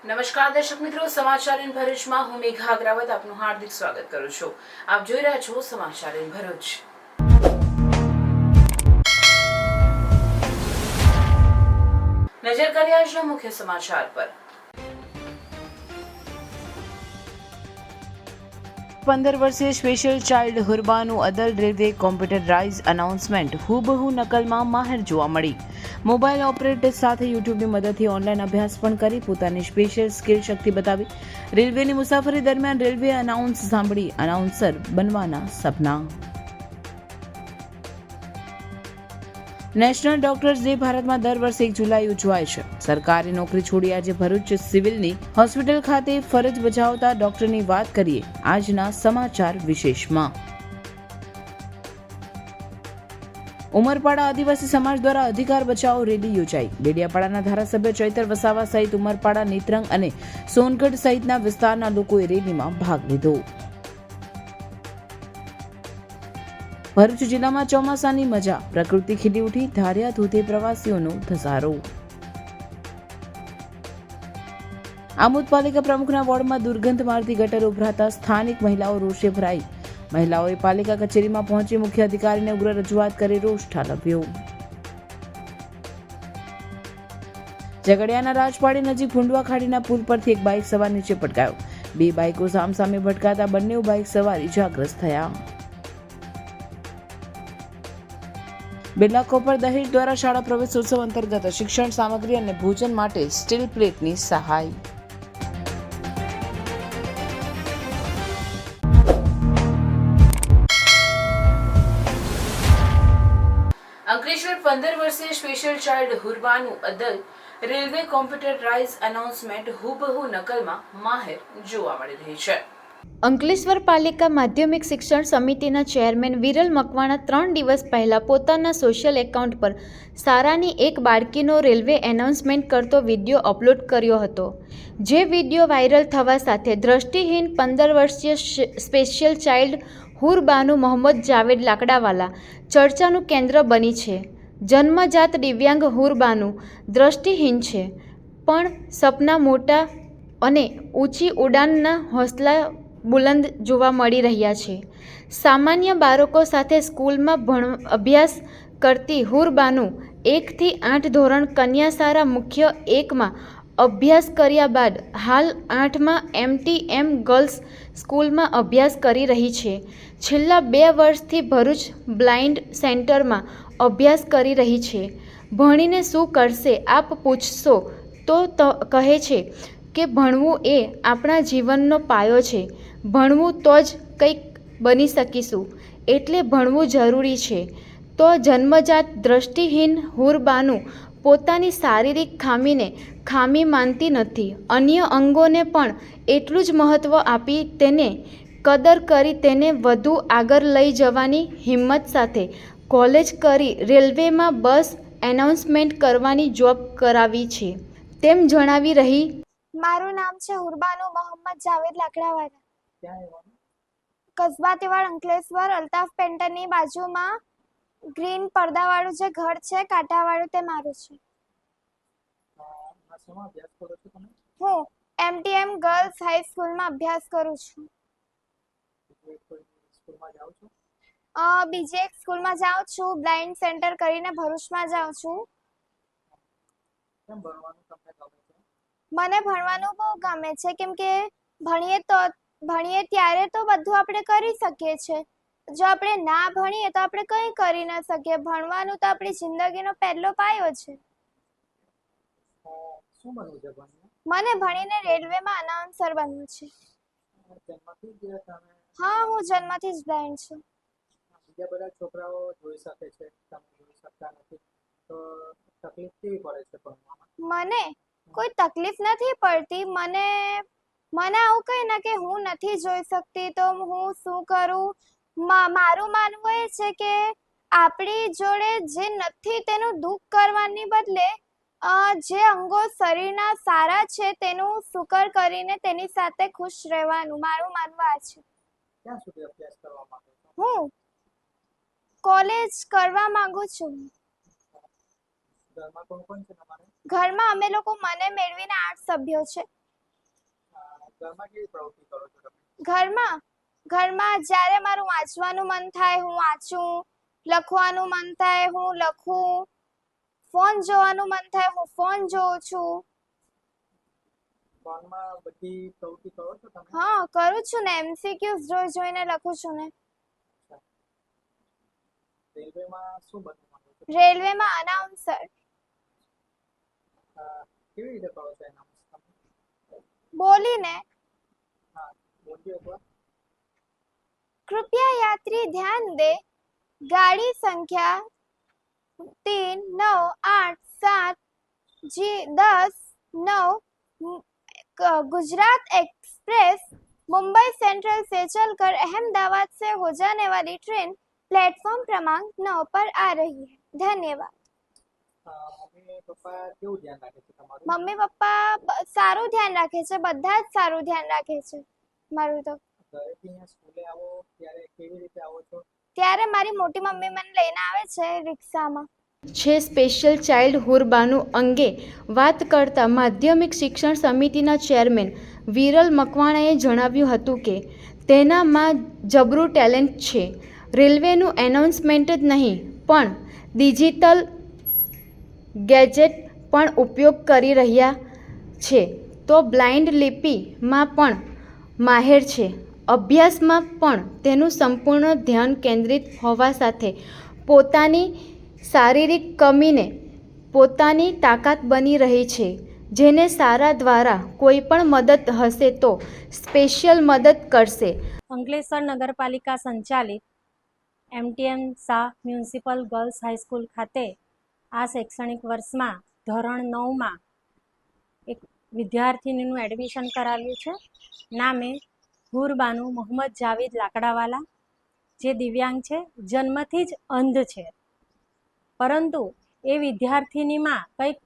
નમસ્કાર દર્શક મિત્રો, સમાચાર ઇન ભરૂચમાં હું મેઘા અગ્રવાલ આપનું હાર્દિક સ્વાગત કરું છું. આપ જોઈ રહ્યા છો સમાચાર ઇન ભરૂચ. નજર કરીએ આજના મુખ્ય સમાચાર પર. 15 વર્ષીય સ્પેશિયલ ચાઇલ્ડ હુરબાનું અદલ રેલવે કોમ્પ્યુટરાઇઝ અનાઉન્સમેન્ટ હુબહુ નકલમાં માહેર જોવા મળી. મોબાઈલ ઓપરેટર સાથે યુટ્યુબની મદદથી ઓનલાઈન અભ્યાસ પણ કરી પોતાની સ્પેશિયલ સ્કિલ શક્તિ બતાવી. રેલવેની મુસાફરી દરમિયાન રેલવે અનાઉન્સ સાંભળી અનાઉન્સર બનવાના સપના. નેશનલ ડોક્ટર્સ ડે ભારતમાં દર વર્ષે 1 જુલાઈ ઉજવાય છે. સરકારી નોકરી છોડી આજે ભરૂચ સિવિલની હોસ્પિટલ ખાતે ફરજ બજાવતા ડોક્ટરની વાત કરીએ આજના સમાચાર વિશેષમાં. ઉમરપાડા આદિવાસી સમાજ દ્વારા અધિકાર બચાવો રેલી યોજાઈ. ડેડિયાપાડાના ધારાસભ્ય ચૈતર વસાવા સહિત ઉમરપાડા, નેત્રંગ અને સોનગઢ સહિતના વિસ્તારના લોકોએ રેલીમાં ભાગ લીધો. ભરૂચ જિલ્લામાં ચોમાસાની મજા, પ્રકૃતિ ખીલી ઉઠી, ધારિયા ધોધે પ્રવાસીઓનો ધસારો. આમોદ પાલિકા પ્રમુખના વોર્ડમાં દુર્ગંધ મારતી ગટર ઉભરાતા સ્થાનિક મહિલાઓ રોષે ભરાઈ. મહિલાઓએ પાલિકા કચેરીમાં પહોંચી મુખ્ય અધિકારીને ઉગ્ર રજૂઆત કરી રોષ ઠાલવ્યો. ઝઘડિયાના રાજપાડી નજીક ફુંડવા ખાડીના પુલ પરથી એક બાઇક સવાર નીચે પટકાયો. 2 બાઇકો સામસામે ભટકાતા બંને બાઇક સવાર ઇજાગ્રસ્ત થયા. બિરલા કોપર દહેજ દ્વારા શાળા પ્રવેશોત્સવ અંતર્ગત શિક્ષણ સામગ્રી અને ભોજન માટે સ્ટીલ પ્લેટની સહાય. અંકલેશ્વર 15 વર્ષીય સ્પેશિયલ ચાઇલ્ડ હુરબાનું અદલ રેલવે કોમ્પ્યુટરાઇઝ અનાઉન્સમેન્ટ હુબહુ નકલમાં માહેર જોવા મળી રહી છે. અંકલેશ્વર પાલિકા માધ્યમિક શિક્ષણ સમિતિના ચેરમેન વિરલ મકવાણા 3 દિવસ પહેલા પોતાના સોશિયલ એકાઉન્ટ પર શાળાની એક બાળકીનો રેલવે એનાઉન્સમેન્ટ કરતો વિડીયો અપલોડ કર્યો હતો. જે વિડીયો વાયરલ થવા સાથે દ્રષ્ટિહીન 15 વર્ષીય સ્પેશિયલ ચાઇલ્ડ હુરબાનુ મોહમ્મદ જાવેદ લાકડાવાલા ચર્ચાનું કેન્દ્ર બની છે. જન્મજાત દિવ્યાંગ હુરબાનુ દ્રષ્ટિહીન છે, પણ સપના મોટા અને ઊંચી ઉડાનના હોંસલા બુલંદ જોવા મળી રહ્યા છે. સામાન્ય બાળકો સાથે સ્કૂલમાં અભ્યાસ કરતી હુરબાનુ 1 થી 8 ધોરણ કન્યા શાળા મુખ્ય 1માં અભ્યાસ કર્યા બાદ હાલ 8માં MTM ગર્લ્સ સ્કૂલમાં અભ્યાસ કરી રહી છે. છેલ્લા 2 વર્ષથી ભરૂચ બ્લાઇન્ડ સેન્ટરમાં અભ્યાસ કરી રહી છે. ભણીને શું કરશે આપ પૂછશો તો કહે છે કે ભણવું એ આપણા જીવનનો પાયો છે. ભણવું તો જ કંઈક બની શકીશું, એટલે ભણવું જરૂરી છે. તો જન્મજાત દ્રષ્ટિહીન હુરબાનુ પોતાની શારીરિક ખામીને ખામી માનતી નથી. અન્ય અંગોને પણ એટલું જ મહત્ત્વ આપી તેને કદર કરી તેને વધુ આગળ લઈ જવાની હિંમત સાથે કોલેજ કરી રેલવેમાં બસ એનાઉન્સમેન્ટ કરવાની જોબ કરાવી છે, તેમ જણાવી રહી. મારું નામ છે હુરબાનુ મોહમ્મદ જાવેદ લાકડાવાલા. કસ્બા તેવાડ, અંકલેશ્વર. અલ્તાફ પેન્ટરની બાજુમાં ગ્રીન પડદાવાળું જે ઘર છે કાંટાવાળું તે મારું છે. હું MTM ગર્લ્સ હાઈસ્કૂલમાં અભ્યાસ કરું છું. બીજી એક સ્કૂલમાં જાઉં છું, બ્લાઇન્ડ સેન્ટર કરીને ભરૂચમાં જાઉં છું. મને ભણવાનું બહુ ગમે છે, કેમ કે ભણીએ ત્યારે તો બધું આપણે કરી શકીએ છીએ. જો આપણે ના ભણીએ તો આપણે કંઈ કરી ના શકીએ. ભણવાનું તો આપણી જિંદગીનો પહેલો પાયો છે. મને ભણીને રેલવેમાં અનાઉન્સર બનવું છે. હા, હું જન્મથી જ બ્લાઇન્ડ છું. બીજા બધા છોકરાઓ જોઈ શકે છે, તમે જોઈ શકતા નથી, તો તકલીફ કેવી પડે છે ભણવામાં? મને કોઈ તકલીફ નથી પડતી. મને આવું કઈ ના કે હું નથી જોઈ શકતી તો હું શું કરું. મારું માનવું એ છે કે આપણી જોડે જે નથી તેનું દુઃખ કરવાની બદલે જે અંગો શરીરના સારા છે તેનું શુકર કરીને તેની સાથે ખુશ રહેવાનું. મારું માનવું આ છે. ક્યાં સુધી અભ્યાસ કરવા માંગો છો? હું કોલેજ કરવા માંગુ છું. ઘરમાં કોણ કોણ છે તમારે? ઘરમાં અમે લોકો મને મેળવીને 8 સભ્યો છે. ઘરમાં કેવી પ્રવૃત્તિ કરો છો તમે? ઘરમાં જ્યારે મારું વાંચવાનું મન થાય હું વાંચું, લખવાનું મન થાય હું લખું, ફોન જોવાનું મન થાય હું ફોન જોઉં છું. ફોનમાં બધી પ્રવૃત્તિ કરો છો તમે? હા, કરું છું ને. MCQs જોઈને લખું છું ને. રેલવેમાં શું બનવું માંગો છો? રેલવેમાં અનાઉન્સર. કેવી રીતે કરો છો એના? બોલીને. હા, બોલજો એકવાર. कृपया यात्री ध्यान दे, गाड़ी संख्या 3, 9, 8, 7, 10, 9 गुजरात एक्सप्रेस मुंबई सेंट्रल से चलकर अहमदाबाद से हो जाने वाली ट्रेन प्लेटफॉर्म क्रमांक 9 पर आ रही है. धन्यवाद. મમ્મી પપ્પા કેવું ધ્યાન રાખે છે તમારું? મમ્મી પપ્પા સારું ધ્યાન રાખે છે, બધા જ સારું ધ્યાન રાખે છે મારું. તો ઘરેથી અહીંયા સ્કૂલે આવો ત્યારે કેવી રીતે આવો છો? ત્યારે મારી મોટી મમ્મી મને લઈને આવે છે રિક્ષામાં. છે સ્પેશિયલ ચાઇલ્ડ હુરબાનું અંગે વાત કરતા માધ્યમિક શિક્ષણ સમિતિના ચેરમેન વિરલ મકવાણાએ જણાવ્યું હતું કે તેનામાં જબરું ટેલેન્ટ છે. રેલવેનું એનાઉન્સમેન્ટ જ નહીં પણ ડિજિટલ ગેજેટ પણ ઉપયોગ કરી રહ્યા છે. તો બ્લાઇન્ડ લિપિમાં પણ માહેર છે. અભ્યાસમાં પણ તેનું સંપૂર્ણ ધ્યાન કેન્દ્રિત હોવા સાથે પોતાની શારીરિક કમીને પોતાની તાકાત બની રહી છે. જેને શાળા દ્વારા કોઈ પણ મદદ હશે તો સ્પેશિયલ મદદ કરશે. અંકલેશ્વર નગરપાલિકા સંચાલિત MTM Shah municipal girls high school ખાતે આ શૈક્ષણિક વર્ષમાં ધોરણ 9માં એક વિદ્યાર્થીનીનું એડમિશન કરાવ્યું છે. નામે હુરબાનુ મોહમ્મદ જાવેદ લાકડાવાલા, જે દિવ્યાંગ છે, જન્મથી જ અંધ છે. પરંતુ એ વિદ્યાર્થીનીમાં કંઈક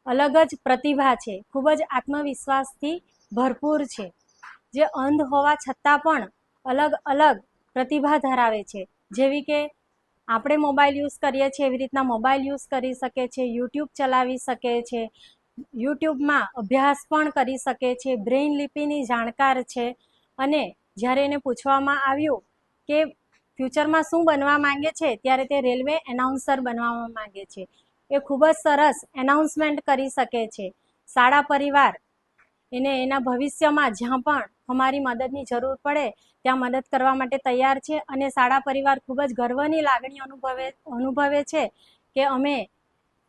અલગ જ પ્રતિભા છે, ખૂબ જ આત્મવિશ્વાસથી ભરપૂર છે, જે અંધ હોવા છતાં પણ અલગ અલગ પ્રતિભા ધરાવે છે. જેવી કે આપણે મોબાઈલ યુઝ કરીએ છીએ એવી રીતના મોબાઈલ યુઝ કરી શકે છે, યુટ્યુબ ચલાવી શકે છે, યુટ્યુબમાં અભ્યાસ પણ કરી શકે છે, બ્રેઇન લિપિની જાણકાર છે. અને જ્યારે એને પૂછવામાં આવ્યું કે ફ્યુચરમાં શું બનવા માંગે છે ત્યારે તે રેલવે એનાઉન્સર બનવા માંગે છે. એ ખૂબ જ સરસ એનાઉન્સમેન્ટ કરી શકે છે. શાળા પરિવાર એને એના ભવિષ્યમાં જ્યાં પણ અમારી મદદની જરૂર પડે ત્યાં મદદ કરવા માટે તૈયાર છે. અને શાળા પરિવાર ખૂબ જ ગર્વની લાગણી અનુભવે છે કે અમે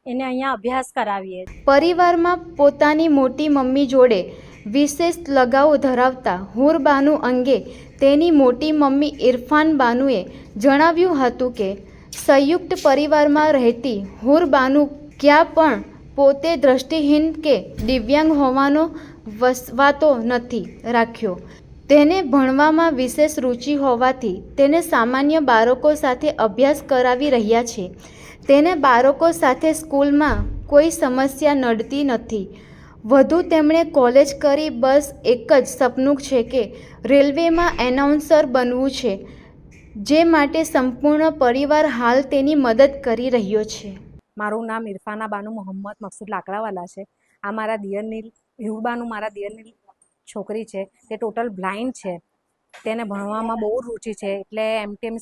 એને અહીંયા અભ્યાસ કરાવીએ. પરિવારમાં પોતાની મોટી મમ્મી જોડે વિશેષ લગાવ ધરાવતા હુરબાનુ અંગે તેની મોટી મમ્મી ઇરફાન બાનુએ જણાવ્યું હતું કે સંયુક્ત પરિવારમાં રહેતી હુરબાનુ ક્યાં પણ પોતે દ્રષ્ટિહીન કે દિવ્યાંગ હોવાનો વસવાતો નથી રાખ્યો. તેને ભણવામાં વિશેષ રુચિ હોવાથી તેને સામાન્ય બાળકો સાથે અભ્યાસ કરાવી રહ્યા છે. તેને બાળકો સાથે સ્કૂલમાં કોઈ સમસ્યા નડતી નથી. વધુ તેમણે કોલેજ કરી બસ એક જ સપનું છે કે રેલવેમાં એનાઉન્સર બનવું છે, જે માટે સંપૂર્ણ પરિવાર હાલ તેની મદદ કરી રહ્યો છે. મારું નામ ઇરફાના બાનુ મોહમ્મદ મકસૂદ લાકડાવાલા છે. આ મારા દિયરની હુરબાનુ મારા દિયરની છોકરી છે. તે ટોટલ બ્લાઇન્ડ છે. તેને ભણવામાં બહુ રુચિ છે. એટલે MTM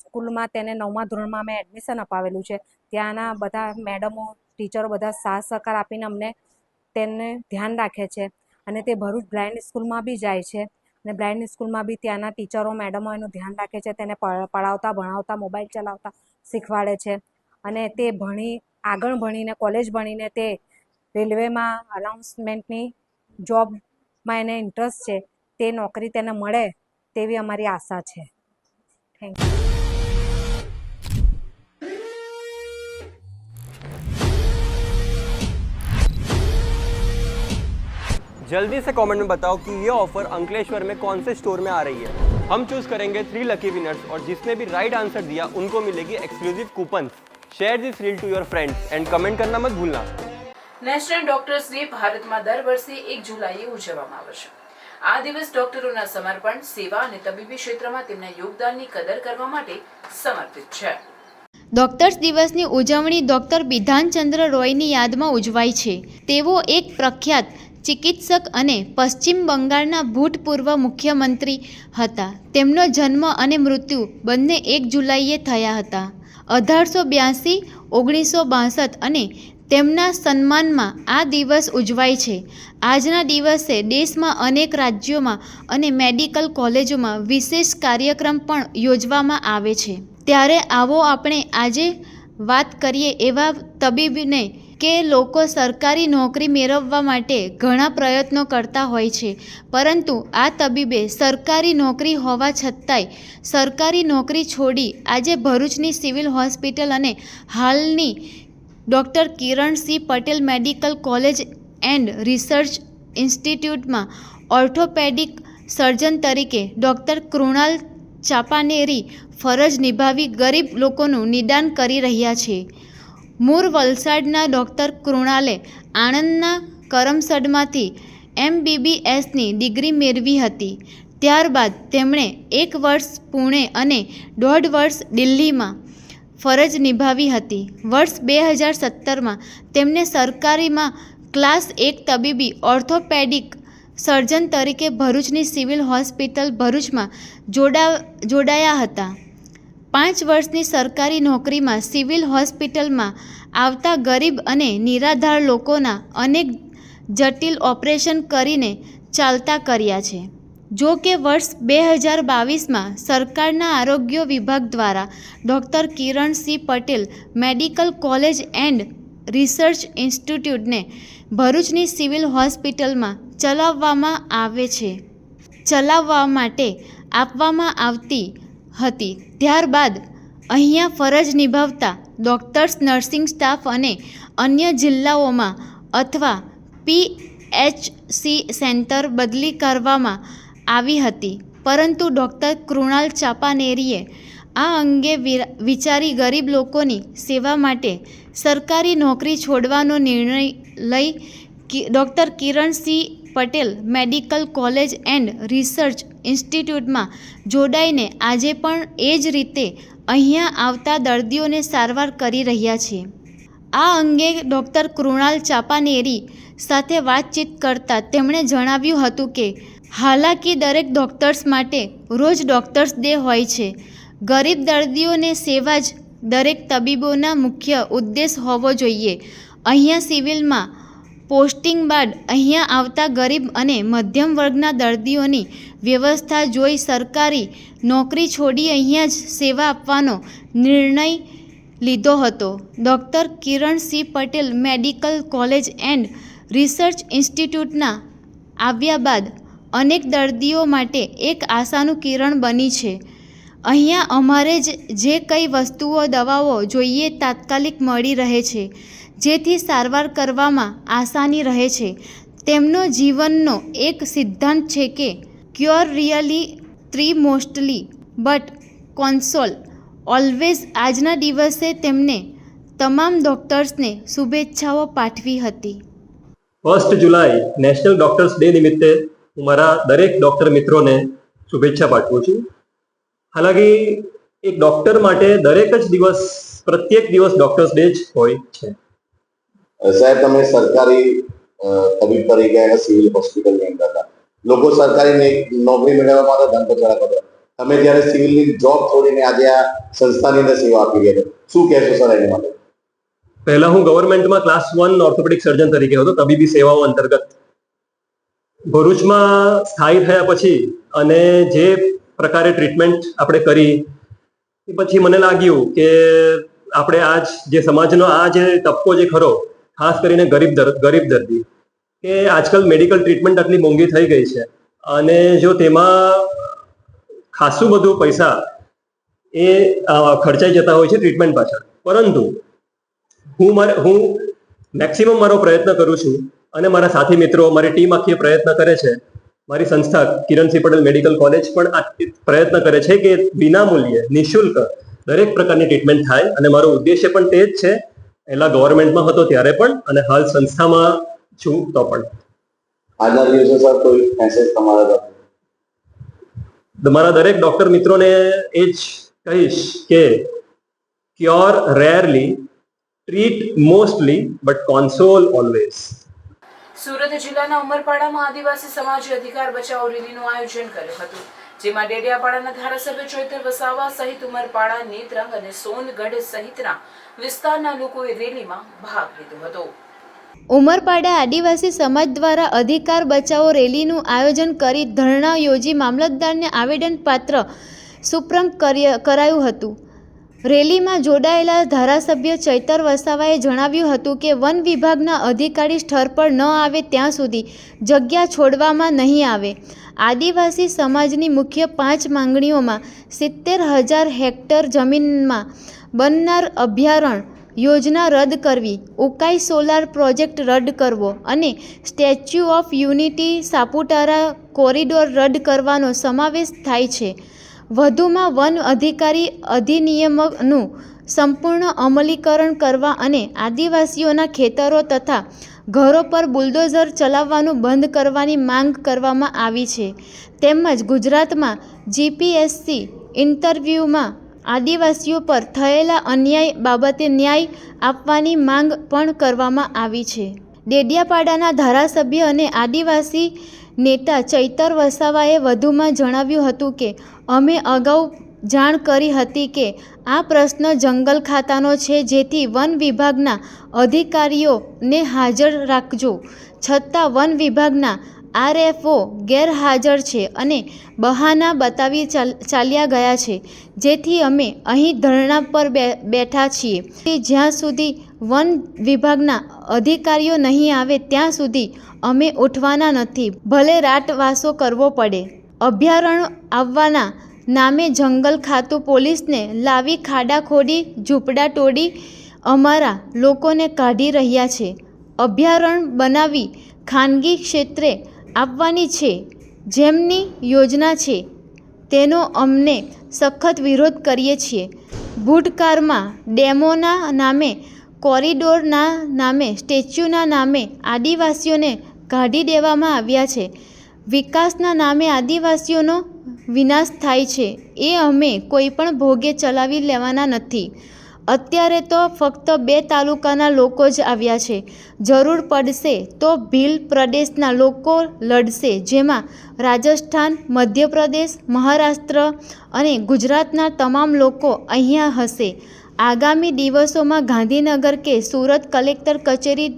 સ્કૂલમાં તેને 9મા ધોરણમાં અમે એડમિશન અપાવેલું છે. ત્યાંના બધા મેડમો, ટીચરો બધા સાથ સહકાર આપીને અમને તેને ધ્યાન રાખે છે. અને તે ભરૂચ બ્લાઇન્ડ સ્કૂલમાં બી જાય છે. અને બ્લાઇન્ડ સ્કૂલમાં બી ત્યાંના ટીચરો, મેડમો એનું ધ્યાન રાખે છે. તેને પઢાવતા, ભણાવતા, મોબાઈલ ચલાવતા શીખવાડે છે. અને તે આગળ ભણીને, કોલેજ ભણીને તે રેલવેમાં અનાઉન્સમેન્ટની જોબમાં એને ઇન્ટરેસ્ટ છે. તે નોકરી તેને મળે તેવી અમારી આશા છે. Thank you. जल्दी से कमेंट में बताओ कि ये ऑफर अंकलेश्वर में कौन से स्टोर में आ रही है. हम चूज करेंगे 3 लकी विनर्स और जिसने भी राइट आंसर दिया उनको मिलेगी exclusive coupon. Share this reel to your friends and comment करना मत भूलना. નેશનલ ડોક્ટર્સ ડે ભારતમાં દર વર્ષે 1 જુલાઈએ ઉજવવામાં આવે છે. આ દિવસ ડોક્ટરોના સમર્પણ, સેવા અને તબીબી ક્ષેત્રમાં તેમના યોગદાનની કદર કરવા માટે સમર્પિત છે. ડોક્ટર્સ દિવસની ઉજવણી ડૉક્ટર બિધાનચંદ્ર રોયની યાદમાં ઉજવાય છે. તેઓ એક પ્રખ્યાત ચિકિત્સક અને પશ્ચિમ બંગાળના ભૂતપૂર્વ મુખ્યમંત્રી હતા. તેમનો જન્મ અને મૃત્યુ બંને 1 જુલાઈએ થયા હતા. 1882, 1962 અને તેમના સન્માનમાં આ દિવસ ઉજવાય છે. આજના દિવસે દેશમાં અનેક રાજ્યોમાં અને મેડિકલ કોલેજોમાં વિશેષ કાર્યક્રમ પણ યોજવામાં આવે છે. ત્યારે આવો આપણે આજે વાત કરીએ એવા તબીબને કે લોકો સરકારી નોકરી મેળવવા માટે ઘણા પ્રયત્નો કરતા હોય છે, પરંતુ આ તબીબે સરકારી નોકરી હોવા છતાંય સરકારી નોકરી છોડી આજે ભરૂચની સિવિલ હોસ્પિટલ અને હાલની doctor Kiransinh Patel medical college and research ઇન્સ્ટિટ્યૂટમાં ઓર્થોપેડિક સર્જન તરીકે ડૉક્ટર કૃણાલ ચાપાનેરી ફરજ નિભાવી ગરીબ લોકોનું નિદાન કરી રહ્યા છે. મૂળ વલસાડના ડૉક્ટર કૃણાલે આણંદના કરમસદમાંથી MBBSની ડિગ્રી મેળવી હતી. ત્યારબાદ તેમણે 1 વર્ષ પુણે અને 1.5 વર્ષ દિલ્હીમાં ફરજ નિભાવી હતી. વર્ષ 2017માં તેમને સરકારીમાં ક્લાસ 1 તબીબી ઓર્થોપેડિક સર્જન તરીકે ભરૂચની સિવિલ હોસ્પિટલ ભરૂચમાં જોડાયા હતા. 5 વર્ષની સરકારી નોકરીમાં સિવિલ હોસ્પિટલમાં આવતા ગરીબ અને નિરાધાર લોકોના અનેક જટિલ ઓપરેશન કરીને ચાલતા કર્યા છે. જો કે વર્ષ 2022માં સરકારના આરોગ્ય વિભાગ દ્વારા doctor Kiransinh Patel medical college and research ઇન્સ્ટિટ્યૂટને ભરૂચની સિવિલ હોસ્પિટલમાં ચલાવવા માટે આપવામાં આવતી હતી. ત્યારબાદ અહીંયા ફરજ નિભાવતા ડૉક્ટર્સ, નર્સિંગ સ્ટાફ અને અન્ય જિલ્લાઓમાં અથવા PHC સેન્ટર બદલી કરવામાં આવી હતી. પરંતુ ડૉક્ટર કૃણાલ ચાપાનેરીએ આ અંગે વિચારી ગરીબ લોકોની સેવા માટે સરકારી નોકરી છોડવાનો નિર્ણય લઈ doctor Kiransinh Patel medical college and research ઇન્સ્ટિટ્યૂટમાં જોડાઈને આજે પણ એ જ રીતે અહીંયા આવતા દર્દીઓને સારવાર કરી રહ્યા છે. આ અંગે ડૉક્ટર કૃણાલ ચાપાનેરી સાથે વાતચીત કરતાં તેમણે જણાવ્યું હતું કે હાલાકી દરેક ડૉક્ટર્સ માટે રોજ ડૉક્ટર્સ ડે હોય છે. ગરીબ દર્દીઓને સેવા જ દરેક તબીબોના મુખ્ય ઉદ્દેશ હોવો જોઈએ. અહીંયા સિવિલમાં પોસ્ટિંગ બાદ અહીંયા આવતા ગરીબ અને મધ્યમ વર્ગના દર્દીઓની વ્યવસ્થા જોઈ સરકારી નોકરી છોડી અહીંયા જ સેવા આપવાનો નિર્ણય લીધો હતો. Doctor Kiransinh Patel medical college and research ઇન્સ્ટિટ્યૂટના આવ્યા બાદ અનેક દર્દીઓ માટે એક આશાનું કિરણ બની છે. અહીંયા અમારે જે કંઈ વસ્તુઓ, દવાઓ જોઈએ તાત્કાલિક મળી રહે છે, જેથી સારવાર કરવામાં આસાની રહે છે. તેમનો જીવનનો એક સિદ્ધાંત છે કે cure really 3 mostly but console always. આજના દિવસે તેમને તમામ ડૉક્ટર્સને શુભેચ્છાઓ પાઠવી હતી. 1 જુલાઈ નેશનલ ડૉક્ટર્સ ડે નિમિત્તે હું મારા દરેક ડૉક્ટર મિત્રોને શુભેચ્છા પાઠવું છું. હાલાકી એક ડૉક્ટર માટે દરેક જ દિવસ, પ્રત્યેક દિવસ ડૉક્ટર્સ ડે જ હોય છે. સાહેબ, તમે સરકારી તબીબ તરીકે અને સિવિલ હોસ્પિટલની અંદર હતા. લોકો સરકારી નોકરી મેળવવા માટે ધનપછાડા કરતા, તમે જ્યારે સિવિલની જોબ છોડીને આજે આ સંસ્થાની અંદર સેવા આપી રહ્યા છો, શું કહેશો સર એની માટે? પહેલા હું ગવર્મેન્ટમાં ક્લાસ 1 ઓર્થોપેડિક સર્જન તરીકે હતો, તબીબી સેવાઓ અંતર્ગત. ભરૂચમાં સ્થાયી થયા પછી અને જે પ્રકારે ટ્રીટમેન્ટ આપણે કરી એ પછી મને લાગ્યું કે આપણે આજ જે સમાજનો આ જે તબકો જે ખરો, ખાસ કરીને ગરીબ દર્દી, કે આજકાલ મેડિકલ ટ્રીટમેન્ટ આટલી મોંઘી થઈ ગઈ છે અને જો તેમાં ખાસું બધું પૈસા એ ખર્ચાઈ જતા હોય છે ટ્રીટમેન્ટ પાછળ. પરંતુ હું મેક્સિમમ મારો પ્રયત્ન કરું છું અને મારા સાથી મિત્રો, મારી ટીમ આખી પ્રયત્ન કરે છે. મારી સંસ્થા કિરણસિંહ પટેલ મેડિકલ કોલેજ પણ આ પ્રયત્ન કરે છે કે વિના મૂલ્યે, નિઃશુલ્ક દરેક પ્રકારની ટ્રીટમેન્ટ થાય. અને મારો ઉદ્દેશ્ય પણ તે જ છે. પહેલા ગવર્મેન્ટમાં હતો ત્યારે પણ અને હાલ સંસ્થામાં છું તો પણ. આજના દિવસે સર કોઈ મેસેજ તમારા દરેક ડોક્ટર મિત્રોને એ જ કહીશ કે cure rarely, treat mostly but console always. Surat જિલ્લાના ઉમરપાડામાં આદિવાસી સમાજે અધિકાર બચાવો રેલીનું આયોજન કર્યું હતું, જેમાં ડેડિયાપાડાના ધારાસભ્ય ચૈતર વસાવા સહિત ઉમરપાડા, નેત્રંગ અને સોનગઢ સહિતના વિસ્તારના લોકોએ રેલીમાં ભાગ લીધો હતો. ઉમરપાડા આદિવાસી સમાજ દ્વારા અધિકાર બચાવો રેલીનું આયોજન કરી ધરણા યોજી મામલતદારને આવેદનપત્ર સુપ્રત કરાયું હતું. રેલીમાં જોડાયેલા ધારાસભ્ય ચૈતર વસાવાએ જણાવ્યું હતું કે વન વિભાગના અધિકારી સ્થળ પર ન આવે ત્યાં સુધી જગ્યા છોડવામાં નહીં આવે. આદિવાસી સમાજની મુખ્ય 5 માંગણીઓમાં 70,000 હેક્ટર જમીનમાં બનનાર અભયારણ્ય યોજના રદ કરવી, ઉકાઈ સોલાર પ્રોજેક્ટ રદ કરવો અને statue of unity Saputara corridor રદ કરવાનો સમાવેશ થાય છે. વધુમાં વન અધિકારી અધિનિયમનું સંપૂર્ણ અમલીકરણ કરવા અને આદિવાસીઓના ખેતરો તથા ઘરો પર બુલડોઝર ચલાવવાનું બંધ કરવાની માંગ કરવામાં આવી છે. તેમજ ગુજરાતમાં જીપીએસસી ઇન્ટરવ્યૂમાં આદિવાસીઓ પર થયેલા અન્યાય બાબતે ન્યાય આપવાની માંગ પણ કરવામાં આવી છે. ડેડિયાપાડાના ધારાસભ્ય અને આદિવાસી નેતા ચૈતર વસાવાએ વધુમાં જણાવ્યું હતું કે અમે અગાઉ જાણ કરી હતી કે આ પ્રશ્ન જંગલ ખાતાનો છે, જેથી વન વિભાગના અધિકારીઓને હાજર રાખજો. છતાં વન વિભાગના આરએફઓ ગેરહાજર છે અને બહાના બતાવી ચાલ્યા ગયા છે, જેથી અમે અહીં ધરણા પર બેઠા છીએ. જ્યાં સુધી વન વિભાગના અધિકારીઓ નહીં આવે ત્યાં સુધી અમે ઉઠવાના નથી, ભલે રાતવાસો કરવો પડે. અભયારણ્ય આવવાના નામે જંગલ ખાતું પોલીસને લાવી ખાડા ખોદી ઝૂંપડા તોડી અમારા લોકોને કાઢી રહ્યા છે. અભયારણ્ય બનાવી ખાનગી ક્ષેત્રે આપવાની છે, જેમની યોજના છે તેનો અમને સખત વિરોધ કરીએ છીએ. ભૂતકાળમાં ડેમોના નામે, કોરિડોરના નામે, સ્ટેચ્યુના નામે આદિવાસીઓને કાઢી દેવામાં આવ્યા છે. વિકાસના નામે આદિવાસીઓનો વિનાશ થાય છે, એ અમે કોઈપણ ભોગે ચલાવી લેવાના નથી. અત્યારે તો ફક્ત 2 તાલુકાના લોકો જ આવ્યા છે. જરૂર પડશે તો ભીલ પ્રદેશના લોકો લડશે, જેમાં રાજસ્થાન, મધ્યપ્રદેશ, મહારાષ્ટ્ર અને ગુજરાતના તમામ લોકો અહીંયા હશે. આગામી દિવસોમાં ગાંધીનગર કે સુરત કલેક્ટર કચેરી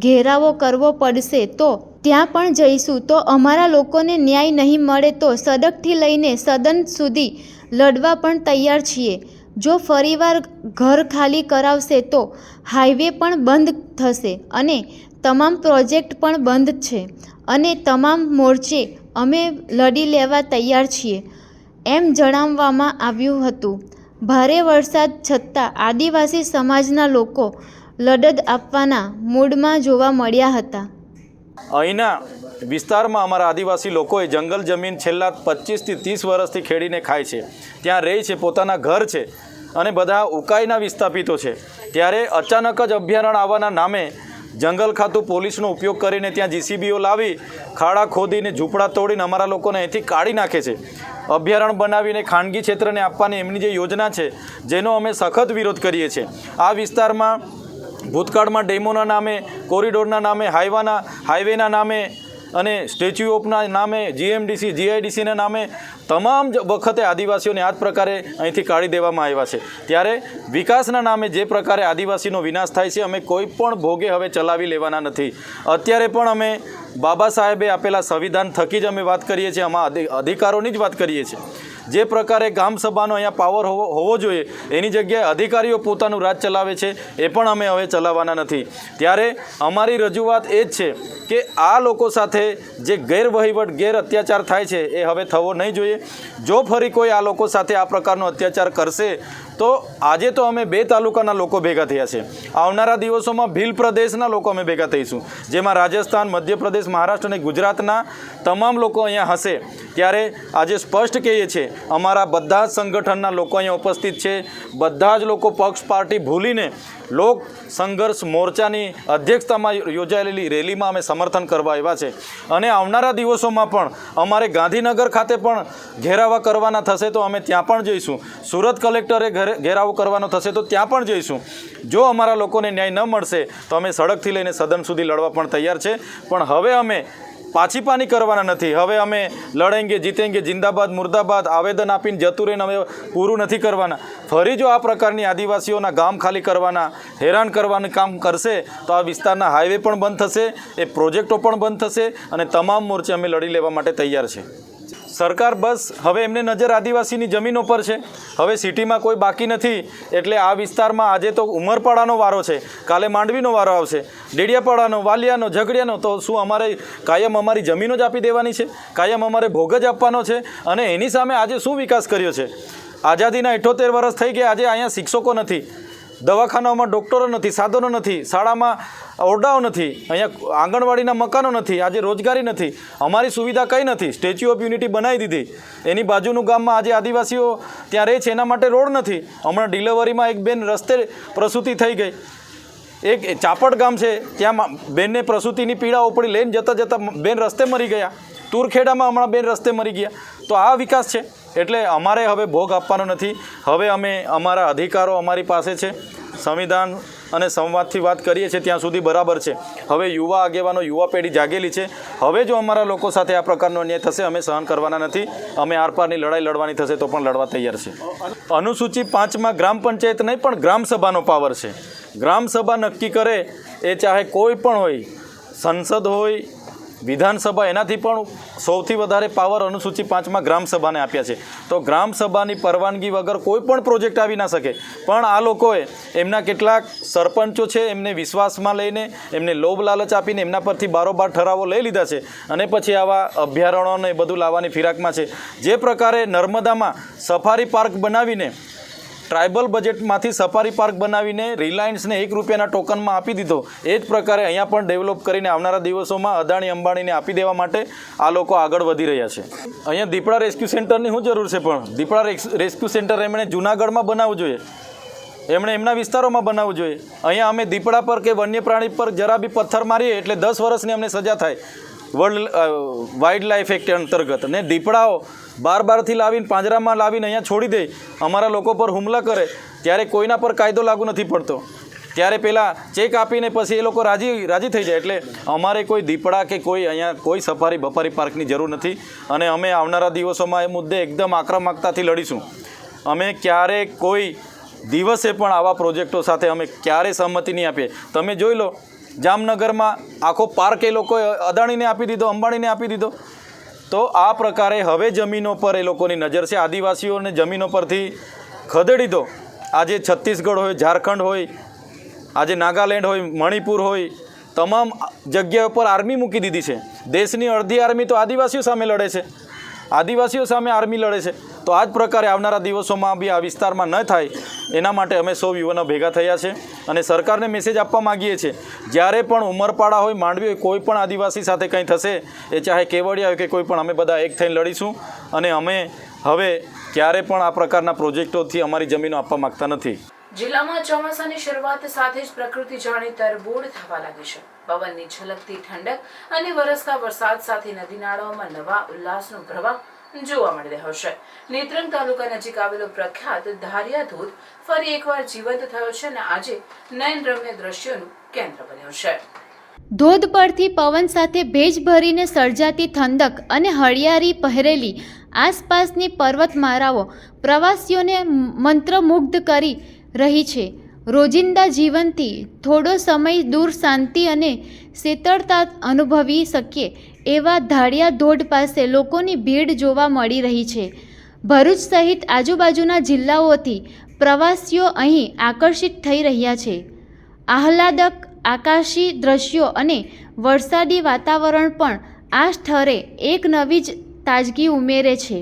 ઘેરાવો કરવો પડશે તો ત્યાં પણ જઈશું. તો અમારા લોકોને ન્યાય નહીં મળે તો સડકથી લઈને સદન સુધી લડવા પણ તૈયાર છીએ. જો ફરીવાર ઘર ખાલી કરાવશે તો હાઈવે પણ બંધ થશે અને તમામ પ્રોજેક્ટ પણ બંધ છે અને તમામ મોરચે અમે લડી લેવા તૈયાર છીએ, એમ જણાવવામાં આવ્યું હતું. ભારે વરસાદ છતાં આદિવાસી સમાજના લોકો લડત આપવાના મૂડમાં જોવા મળ્યા હતા. અહીંના વિસ્તારમાં અમારા આદિવાસી લોકોએ જંગલ જમીન છેલ્લા 25 થી 30 વર્ષથી ખેડીને ખાય છે, ત્યાં રહે છે, પોતાના ઘર છે અને બધા ઉકાઈના વિસ્થાપિતો છે. ત્યારે અચાનક જ અભયારણ્ય આવવાના નામે જંગલ ખાતું પોલીસનો ઉપયોગ કરીને ત્યાં જીસીબીઓ લાવી ખાડા ખોદીને ઝૂંપડા તોડીને અમારા લોકોને અહીંથી કાઢી નાખે છે. અભયારણ્ય બનાવીને ખાનગી ક્ષેત્રને આપવાની એમની જે યોજના છે, જેનો અમે સખત વિરોધ કરીએ છીએ. આ વિસ્તારમાં ભૂતકાળમાં ડેમોના નામે, કોરિડોરના નામે, હાઈવેના નામે અને સ્ટેચ્યુ ઓફના નામે, જીએમડીસી, જીઆઈડીસીના નામે તમામ વખતે આદિવાસીઓને આ જ પ્રકારે અહીંથી કાઢી દેવામાં આવ્યા છે. ત્યારે વિકાસના નામે જે પ્રકારે આદિવાસીનો વિનાશ થાય છે, અમે કોઈ પણ ભોગે હવે ચલાવી લેવાના નથી. અત્યારે પણ અમે બાબા સાહેબે આપેલા સંવિધાન થકી જ અમે વાત કરીએ છીએ, આમાં અધિકારોની જ વાત કરીએ છીએ. જે પ્રકારે ગામ સભાનો અહીંયા પાવર હોવો જોઈએ, એની જગ્યાએ અધિકારીઓ પોતાનું રાજ ચલાવે છે, એ પણ અમે હવે ચલાવવાના નથી. ત્યારે અમારી રજૂઆત એ જ છે કે આ લોકો સાથે જે ગેરવહીવટ, ગેર અત્યાચાર થાય છે, એ હવે થવો નહીં જોઈએ. જો ફરી કોઈ આ લોકો સાથે આ પ્રકારનો અત્યાચાર કરશે તો આજે તો અમે 2 તાલુકાના લોકો ભેગા થયા છે, આવનારા દિવસોમાં ભીલ પ્રદેશના લોકો અમે ભેગા થઈશું, જેમાં રાજસ્થાન, મધ્યપ્રદેશ, મહારાષ્ટ્ર અને ગુજરાતના તમામ લોકો અહીંયા હશે. ત્યારે આજે સ્પષ્ટ કહીએ છીએ અમારા બધા જ સંગઠનના લોકો અહીંયા ઉપસ્થિત છે. બધા જ લોકો પક્ષ પાર્ટી ભૂલીને લોક સંઘર્ષ મોરચાની અધ્યક્ષતામાં યોજાયેલી રેલીમાં અમે સમર્થન કરવા આવ્યા છે. અને આવનારા દિવસોમાં પણ અમારે ગાંધીનગર ખાતે પણ ઘેરાવા કરવાના થશે તો અમે ત્યાં પણ જઈશું. સુરત કલેક્ટરે ઘેરાવો કરવાનો થશે તો ત્યાં પણ જઈશું. જો અમારા લોકોને ન્યાય ન મળશે તો અમે સડકથી લઈને સદન સુધી લડવા પણ તૈયાર છે. પણ હવે અમે પાછી પાની કરવાના નથી. હવે અમે લડેંગે જીતેંગે જિંદાબાદ મુર્દાબાદ આવેદન આપીને જતું રહીને અમે પૂરું નથી કરવાના. ફરી જો આ પ્રકારની આદિવાસીઓના ગામ ખાલી કરવાના હેરાન કરવાનું કામ કરશે તો આ વિસ્તારના હાઈવે પણ બંધ થશે, એ પ્રોજેક્ટો પણ બંધ થશે અને તમામ મોરચે અમે લડી લેવા માટે તૈયાર છે. સરકાર બસ હવે એમને નજર આદિવાસીની જમીનો પર છે. હવે સિટીમાં કોઈ બાકી નથી. એટલે આ વિસ્તારમાં આજે તો ઉમરપાડાનો વારો છે, કાલે માંડવીનો વારો આવશે, ડેડિયાપાડાનો, વાલિયાનો, ઝઘડિયાનો. તો શું અમારે કાયમ અમારી જમીનો જ આપી દેવાની છે? કાયમ અમારે ભોગ જ આપવાનો છે? અને એની સામે આજે શું વિકાસ કર્યો છે? આઝાદીના 78 વર્ષ થઈ ગયા. આજે અહીંયા શિક્ષકો નથી, દવાખાનાઓમાં ડૉક્ટરો નથી, સાધનો નથી, શાળામાં ઓરડાઓ નથી, અહીંયા આંગણવાડીના મકાનો નથી, આજે રોજગારી નથી, અમારી સુવિધા કંઈ નથી. સ્ટેચ્યુ ઓફ યુનિટી બનાવી દીધી, એની બાજુનું ગામમાં આજે આદિવાસીઓ ત્યાં રહે છે, એના માટે રોડ નથી. હમણાં ડિલિવરીમાં એક બેન રસ્તે પ્રસૂતિ થઈ ગઈ. એક ચાપડ ગામ છે, ત્યાં બેનને પ્રસૂતિની પીડા ઉપડી, લઈને જતાં બેન રસ્તે મરી ગયા. તુરખેડામાં હમણાં બેન રસ્તે મરી ગયા. તો આ વિકાસ છે. એટલે અમારે હવે ભોગ આપવાનો નથી. હવે અમે અમારા અધિકારો અમારી પાસે છે. સંવિધાન અને સંવાદથી વાત કરીએ છીએ ત્યાં સુધી બરાબર છે. હવે યુવા આગેવાનો, યુવા પેઢી જાગેલી છે. હવે જો અમારા લોકો સાથે આ પ્રકારનો અન્યાય થશે અમે સહન કરવાના નથી. અમે આરપારની લડાઈ લડવાની થશે તો પણ લડવા તૈયાર છે. અનુસૂચિ 5માં ગ્રામ પંચાયત નહીં પણ ગ્રામસભાનો પાવર છે. ગ્રામસભા નક્કી કરે એ ચાહે કોઈ પણ હોય, સંસદ હોય, વિધાનસભા, એનાથી પણ સૌથી વધારે પાવર અનુસૂચિ 5માં ગ્રામસભાને આપ્યા છે. તો ગ્રામસભાની પરવાનગી વગર કોઈ પણ પ્રોજેક્ટ આવી ના શકે. પણ આ લોકોએ એમના કેટલાક સરપંચો છે એમને વિશ્વાસમાં લઈને એમને લોભ લાલચ આપીને એમના પરથી બારોબાર ઠરાવો લઈ લીધા છે અને પછી આવા અભયારણ્યોને એ બધું લાવવાની ફિરાકમાં છે. જે પ્રકારે નર્મદામાં સફારી પાર્ક બનાવીને, ટ્રાઇબલ બજેટમાંથી સફારી પાર્ક બનાવીને રિલાયન્સને 1 રૂપિયાના ટોકનમાં આપી દીધો, એ જ પ્રકારે અહીંયા પણ ડેવલપ કરીને આવનારા દિવસોમાં અદાણી અંબાણીને આપી દેવા માટે આ લોકો આગળ વધી રહ્યા છે. અહીંયા દીપડા રેસ્ક્યુ સેન્ટરની શું જરૂર છે? પણ દીપડા રેસ્ક્યુ સેન્ટર એમણે જૂનાગઢમાં બનાવવું જોઈએ, એમણે એમના વિસ્તારોમાં બનાવવું જોઈએ. અહીંયા અમે દીપડા પર કે વન્ય પ્રાણી પર જરા બી પથ્થર મારીએ એટલે 10 વર્ષની અમને સજા થાય વાઇલ્ડ લાઈફ એક્ટ અંતર્ગત. ને દીપડાઓ બારથી લાવીને પાંજરામાં લાવીને અહીંયા છોડી દે, અમારા લોકો પર હુમલા કરે, ત્યારે કોઈના પર કાયદો લાગુ નથી પડતો. ત્યારે પહેલાં ચેક આપીને પછી એ લોકો રાજી થઈ જાય. એટલે અમારે કોઈ દીપડા કે કોઈ અહીંયા કોઈ બફારી પાર્કની જરૂર નથી. અને અમે આવનારા દિવસોમાં એ મુદ્દે એકદમ આક્રમકતાથી લડીશું. અમે ક્યારે કોઈ દિવસે પણ આવા પ્રોજેક્ટો સાથે અમે ક્યારેય સહમતિ નહીં આપીએ. તમે જોઈ લો, જામનગરમાં આખો પાર્ક એ લોકોએ અદાણીને આપી દીધો, અંબાણીને આપી દીધો. તો આ પ્રકારે હવે જમીનો પર એ લોકોની નજર છે. આદિવાસીઓને જમીનો પરથી ખદેડી દો. આજે છત્તીસગઢ હોય, ઝારખંડ હોય, આજે નાગાલેન્ડ હોય, મણિપુર હોય, તમામ જગ્યાઓ પર આર્મી મૂકી દીધી છે. દેશની અડધી આર્મી તો આદિવાસીઓ સામે લડે છે, આદિવાસીઓ સામે આર્મી લડે છે. તો આ જ પ્રકારે આવનારા દિવસોમાં બી આ વિસ્તારમાં ન થાય એના માટે અમે સૌ યુવાનો ભેગા થયા છે અને સરકારને મેસેજ આપવા માગીએ છીએ, જ્યારે પણ ઉમરપાડા હોય, માંડવી હોય, કોઈ પણ આદિવાસી સાથે કંઈ થશે, એ ચાહે કેવડિયા હોય કે કોઈ પણ, અમે બધા એક થઈને લડીશું. અને અમે હવે ક્યારે પણ આ પ્રકારના પ્રોજેક્ટોથી અમારી જમીનો આપવા માગતા નથી. જિલ્લામાં ચોમાસાની શરૂઆત સાથે જ પ્રકૃતિ જાણે તરબોળ થવા લાગી છે. પવનની છલકતી ઠંડક અને વરસતા વરસાદ સાથે નદી નાળાઓમાં નવા ઉલ્લાસનો પ્રવાહ જોવા મળી રહ્યો છે. નેત્રંગ તાલુકા નજીક આવેલો પ્રખ્યાત ધારિયા ધોધ ફરી એકવાર જીવંત થયો છે અને આજે નયનરમ્ય દ્રશ્યોનું કેન્દ્ર બન્યો છે. ધોધ પરથી પવન સાથે ભેજ ભરીને સર્જાતી ઠંડક અને હળિયાળી પહેરેલી આસપાસની પર્વતમાળાઓ પ્રવાસીઓને મંત્રમુગ્ધ કરી રહી છે. રોજિંદા જીવનથી થોડો સમય દૂર શાંતિ અને શીતળતા અનુભવી શકીએ એવા ધાડિયા ધોધ પાસે લોકોની ભીડ જોવા મળી રહી છે. ભરૂચ સહિત આજુબાજુના જિલ્લાઓથી પ્રવાસીઓ અહીં આકર્ષિત થઈ રહ્યા છે. આહલાદક આકાશી દ્રશ્યો અને વરસાદી વાતાવરણ પણ આ સ્થળે એક નવી જ તાજગી ઉમેરે છે.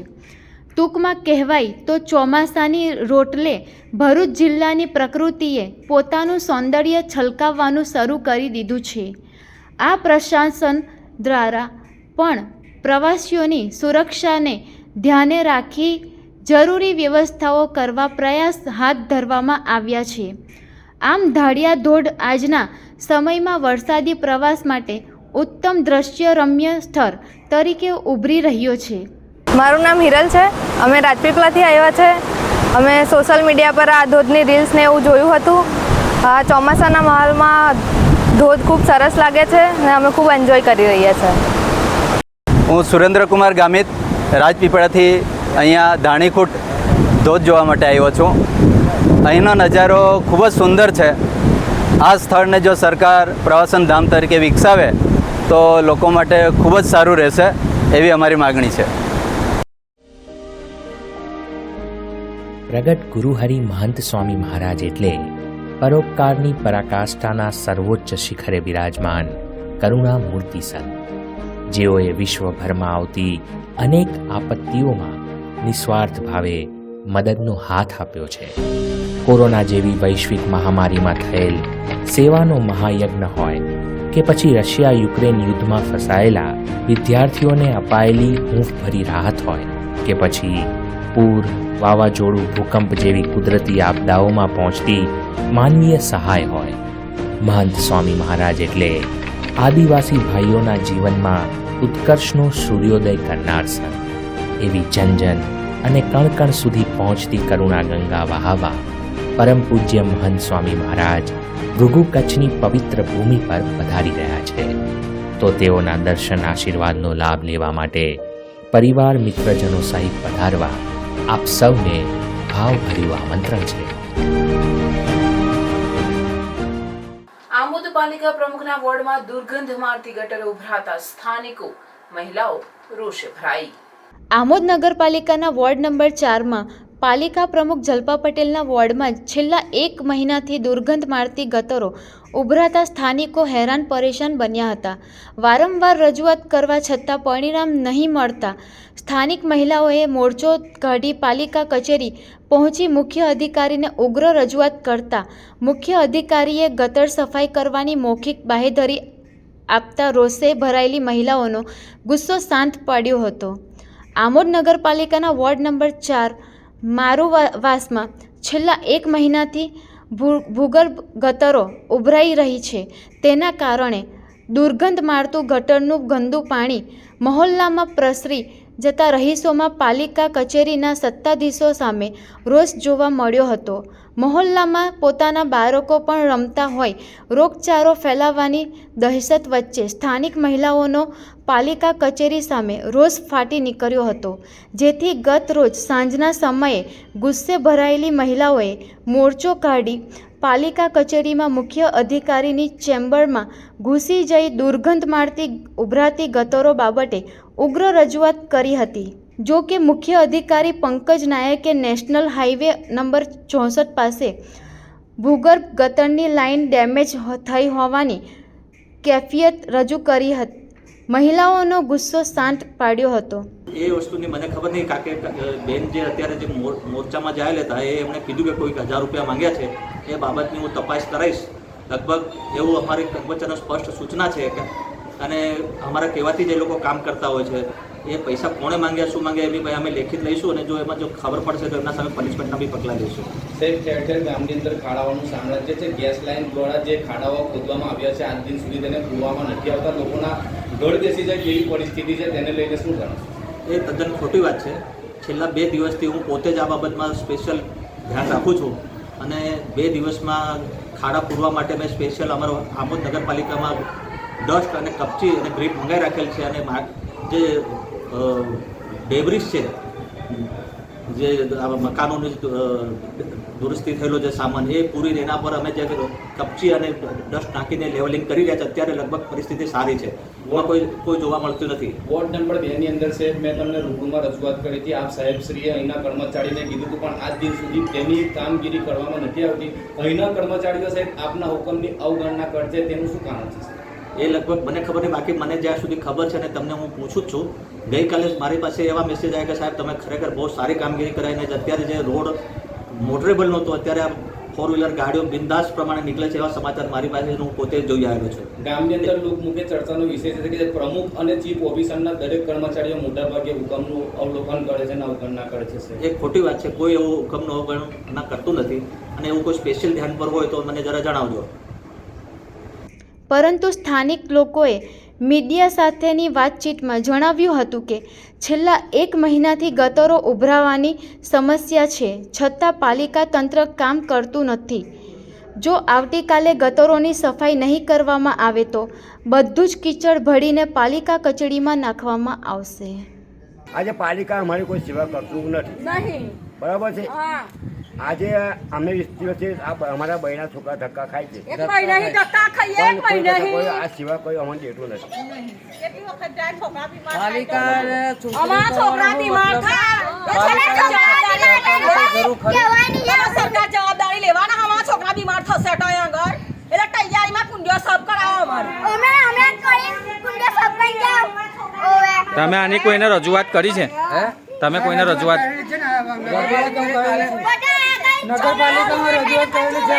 ટૂંકમાં કહેવાય તો ચોમાસાની રોટલે ભરૂચ જિલ્લાની પ્રકૃતિએ પોતાનું સૌંદર્ય છલકાવવાનું શરૂ કરી દીધું છે. આ પ્રશાસન દ્વારા પણ પ્રવાસીઓની સુરક્ષાને ધ્યાને રાખી જરૂરી વ્યવસ્થાઓ કરવા પ્રયાસ હાથ ધરવામાં આવ્યા છે. આમ ધાડિયા ધોધ આજના સમયમાં વરસાદી પ્રવાસ માટે ઉત્તમ દ્રશ્યરમ્ય સ્થળ તરીકે ઉભરી રહ્યો છે. મારું નામ હિરલ છે. અમે રાજપીપળાથી આવ્યા છે. અમે સોશિયલ મીડિયા પર આ ધોધની રીલ્સ ને એવું જોયું હતું. આ ચોમાસાના માહોલમાં ધોધ ખૂબ સરસ લાગે છે અને અમે ખૂબ એન્જોય કરી રહ્યા છે. હું સુરેન્દ્રકુમાર ગામિત રાજપીપળાથી અહીંયા ધાણીકૂટ ધોધ જોવા માટે આવ્યો છું. અહીંનો નજારો ખૂબ જ સુંદર છે. આ સ્થળને જો સરકાર પ્રવાસન ધામ તરીકે વિકસાવે તો લોકો માટે ખૂબ જ સારું રહેશે એવી અમારી માગણી છે. પ્રગટ ગુરુહરિ મહંત સ્વામી મહારાજ એટલે પરોપકારની પરાકાષ્ઠાના સર્વોચ્ચ શિખરે બિરાજમાન કરુણા મૂર્તિ સંત, જેઓએ વિશ્વભરમાં આવતી અનેક આપત્તિઓમાં નિસ્વાર્થ ભાવે મદદનો હાથ આપ્યો છે. કોરોના જેવી વૈશ્વિક મહામારીમાં થયેલ સેવાનો મહાયજ્ઞ હોય કે પછી રશિયા યુક્રેન યુદ્ધમાં ફસાયેલા વિદ્યાર્થીઓને અપાયેલી હૂંફભરી રાહત હોય કે પછી પૂર, વાવાઝોડું, ભૂકંપ જેવી કુદરતી આપદાઓમાં પહોંચતી માનવીય સહાય હોય, મહંત સ્વામી મહારાજ એટલે આદિવાસી ભાઈઓના જીવનમાં ઉત્કર્ષનો સૂર્યોદય કરનાર સંત. એવી જન જન અને કણ કણ સુધી પહોંચતી કરુણા ગંગા વહાવા પરમ પૂજ્ય મહંત સ્વામી મહારાજ ભૃગુ કચ્છની પવિત્ર ભૂમિ પર પધારી રહ્યા છે. તો તેઓના દર્શન આશીર્વાદનો લાભ લેવા માટે પરિવાર મિત્રજનો સહિત પધારવા આપ સૌને ભાવભર્યું આમંત્રણ છે. આમોદ પાલિકા પ્રમુખના વોર્ડમાં દુર્ગંધ મારતી ગટર ઉભરાતા સ્થાનિકો, મહિલાઓ રોષે ભરાઈ. આમોદ નગરપાલિકાના વોર્ડ નંબર 4માં પાલિકા પ્રમુખ જલ્પા પટેલના વોર્ડમાં છેલ્લા 1 મહિનાથી દુર્ગંધ મારતી ગટરો ઉભરાતા સ્થાનિકો હેરાન પરેશાન બન્યા હતા. વારંવાર રજૂઆત કરવા છતાં પરિણામ નહીં મળતા સ્થાનિક મહિલાઓએ મોરચો કાઢી પાલિકા કચેરી પહોંચી મુખ્ય અધિકારીને ઉગ્ર રજૂઆત કરતા મુખ્ય અધિકારીએ ગટર સફાઈ કરવાની મૌખિક બાહેધરી આપતા રોષે ભરાયેલી મહિલાઓનો ગુસ્સો શાંત પાડ્યો હતો. આમોદ નગરપાલિકાના વોર્ડ નંબર 4 મારુવાસમાં છેલ્લા 1 મહિનાથી ભૂગર્ભ ગટરો ઉભરાઈ રહી છે. તેના કારણે દુર્ગંધ મારતું ગટરનું ગંદુ પાણી મહોલ્લામાં પ્રસરી જતા રહીશોમાં પાલિકા કચેરીના સત્તાધીશો સામે રોષ જોવા મળ્યો હતો. મહોલ્લામાં પોતાના બાળકો પણ રમતા હોય રોગચાળો ફેલાવાની દહેશત વચ્ચે સ્થાનિક મહિલાઓનો પાલિકા કચેરી સામે રોષ ફાટી નીકળ્યો હતો, જેથી ગત રોજ સાંજના સમયે ગુસ્સે ભરાયેલી મહિલાઓએ મોરચો કાઢી પાલિકા કચેરીમાં મુખ્ય અધિકારીની ચેમ્બરમાં ઘૂસી જઈ દુર્ગંધ મારતી ઉભરાતી ગટરો બાબતે ઉગ્ર રજૂઆત કરી હતી. જો કે મુખ્ય અધિકારી પંકજ નાયકે નેશનલ હાઈવે નંબર 64 પાસે ભૂગર્ભ ગટરની લાઇન ડેમેજ થઈ હોવાની કેફિયત રજૂ કરી હતી. મહિલાઓનો ગુસ્સો શાંત પાડ્યો હતો. એ વસ્તુની મને ખબર નહીં, કારણ કે બેન જે અત્યારે જે મોરચામાં જાયેલા હતા એ એમણે કીધું કે કોઈક 1000 રૂપિયા માંગ્યા છે. એ બાબતની હું તપાસ કરાવીશ. લગભગ એવું અમારી કર્મચારીનો સ્પષ્ટ સૂચના છે કે અને અમારા કહેવાથી જ એ લોકો કામ કરતા હોય છે. એ પૈસા કોણે માંગ્યા, શું માંગ્યા એની ભાઈ અમે લેખિત લઈશું અને જો એમાં જો ખબર પડશે તો એમના સામે પનિશમેન્ટના બી પગલાં લઈશું. સાહેબ, ઠેર ઠેર ગામની અંદર ખાડાઓનું સામ્રાજ્ય છે. ગેસ લાઇન દ્વારા જે ખાડાઓ ખોદવામાં આવ્યા છે આજ દિન સુધી તેને પૂરવામાં નથી આવતા. લોકોના ઘર બેસી જાય તેવી પરિસ્થિતિ છે, તેને લઈને શું ગણો? એ તદ્દન ખોટી વાત છે. છેલ્લા 2 દિવસથી હું પોતે જ આ બાબતમાં સ્પેશિયલ ધ્યાન રાખું છું અને 2 દિવસમાં ખાડા પૂરવા માટે મેં સ્પેશિયલ અમારો આમોદ નગરપાલિકામાં ડસ્ટ અને કપચી અને ગ્રીપ મંગાવી રાખેલ છે અને જે ડેબ્રિસ છે, જે મકાનોની દુરસ્તી થયેલો જે સામાન એ પૂરી એના પર અમે જે કપચી અને ડસ્ટ નાખીને લેવલિંગ કરી રહ્યા છે. અત્યારે લગભગ પરિસ્થિતિ સારી છે, કોઈ જોવા મળતું નથી. વોર્ડ નંબર 2 ની અંદર સાહેબ મેં તમને રૂબરૂમાં રજૂઆત કરી હતી. આપ સાહેબશ્રીએ અહીંના કર્મચારીને કીધું હતું પણ આજ દિન સુધી તેની કામગીરી કરવામાં નથી આવતી. અહીંના કર્મચારીઓ સાહેબ આપના હુકમની અવગણના કરશે, તેનું શું કારણ છે? એ લગભગ મને ખબર નહીં, બાકી મને જ્યાં સુધી ખબર છે ને તમને હું પૂછું જ છું. ગઈકાલે મારી પાસે એવા મેસેજ આવ્યા કે સાહેબ તમે ખરેખર બહુ સારી કામગીરી કરાવીને અત્યારે જે રોડ મોટરેબલ નહોતો અત્યારે ફોર વ્હીલર ગાડીઓ બિંદાસ પ્રમાણે નીકળે છે એવા સમાચાર મારી પાસે હું પોતે જોઈ આવેલો છું. ગામની અંદર લોકમુખે ચર્ચાનો વિષય છે કે પ્રમુખ અને ચીફ ઓફિસરના દરેક કર્મચારીઓ મોટાભાગે હુકમનું અવલોકન કરે છે અને અવગણના કરે છે. એ ખોટી વાત છે. કોઈ એવું હુકમનું અવગણના કરતું નથી અને એવું કોઈ સ્પેશિયલ ધ્યાન પર હોય તો મને જરા જણાવજો. પરંતુ સ્થાનિક લોકોએ મીડિયા સાથેની વાતચીતમાં જણાવ્યું હતું કે છેલ્લા 1 મહિનાથી ગટરો ઉભરાવાની સમસ્યા છે, છતાં પાલિકા તંત્ર કામ કરતું નથી. જો આવતીકાલે ગટરોની સફાઈ નહીં કરવામાં આવે તો બધું જ કીચડ ભળીને પાલિકા કચડીમાં નાખવામાં આવશે. આજે પાલિકા અમારી કોઈ સેવા કરતું નથી, બરાબર છે. આજે અમે 20 દિવસથી અમારા બહેના છોકરા ધક્કા ખાય છે, આ સિવાય કોઈ અમને દેતું નથી. જવાબદારી લેવાના, અમારા છોકરા બીમાર થશે તો આગળ એટલે તૈયારીમાં કુંડીઓ સાફ કરાવો અમારે. તમે આની કોઈને રજૂઆત કરી છે? તમે કોઈને રજૂઆત નગરપાલિકામાં રજૂઆત કરેલી છે?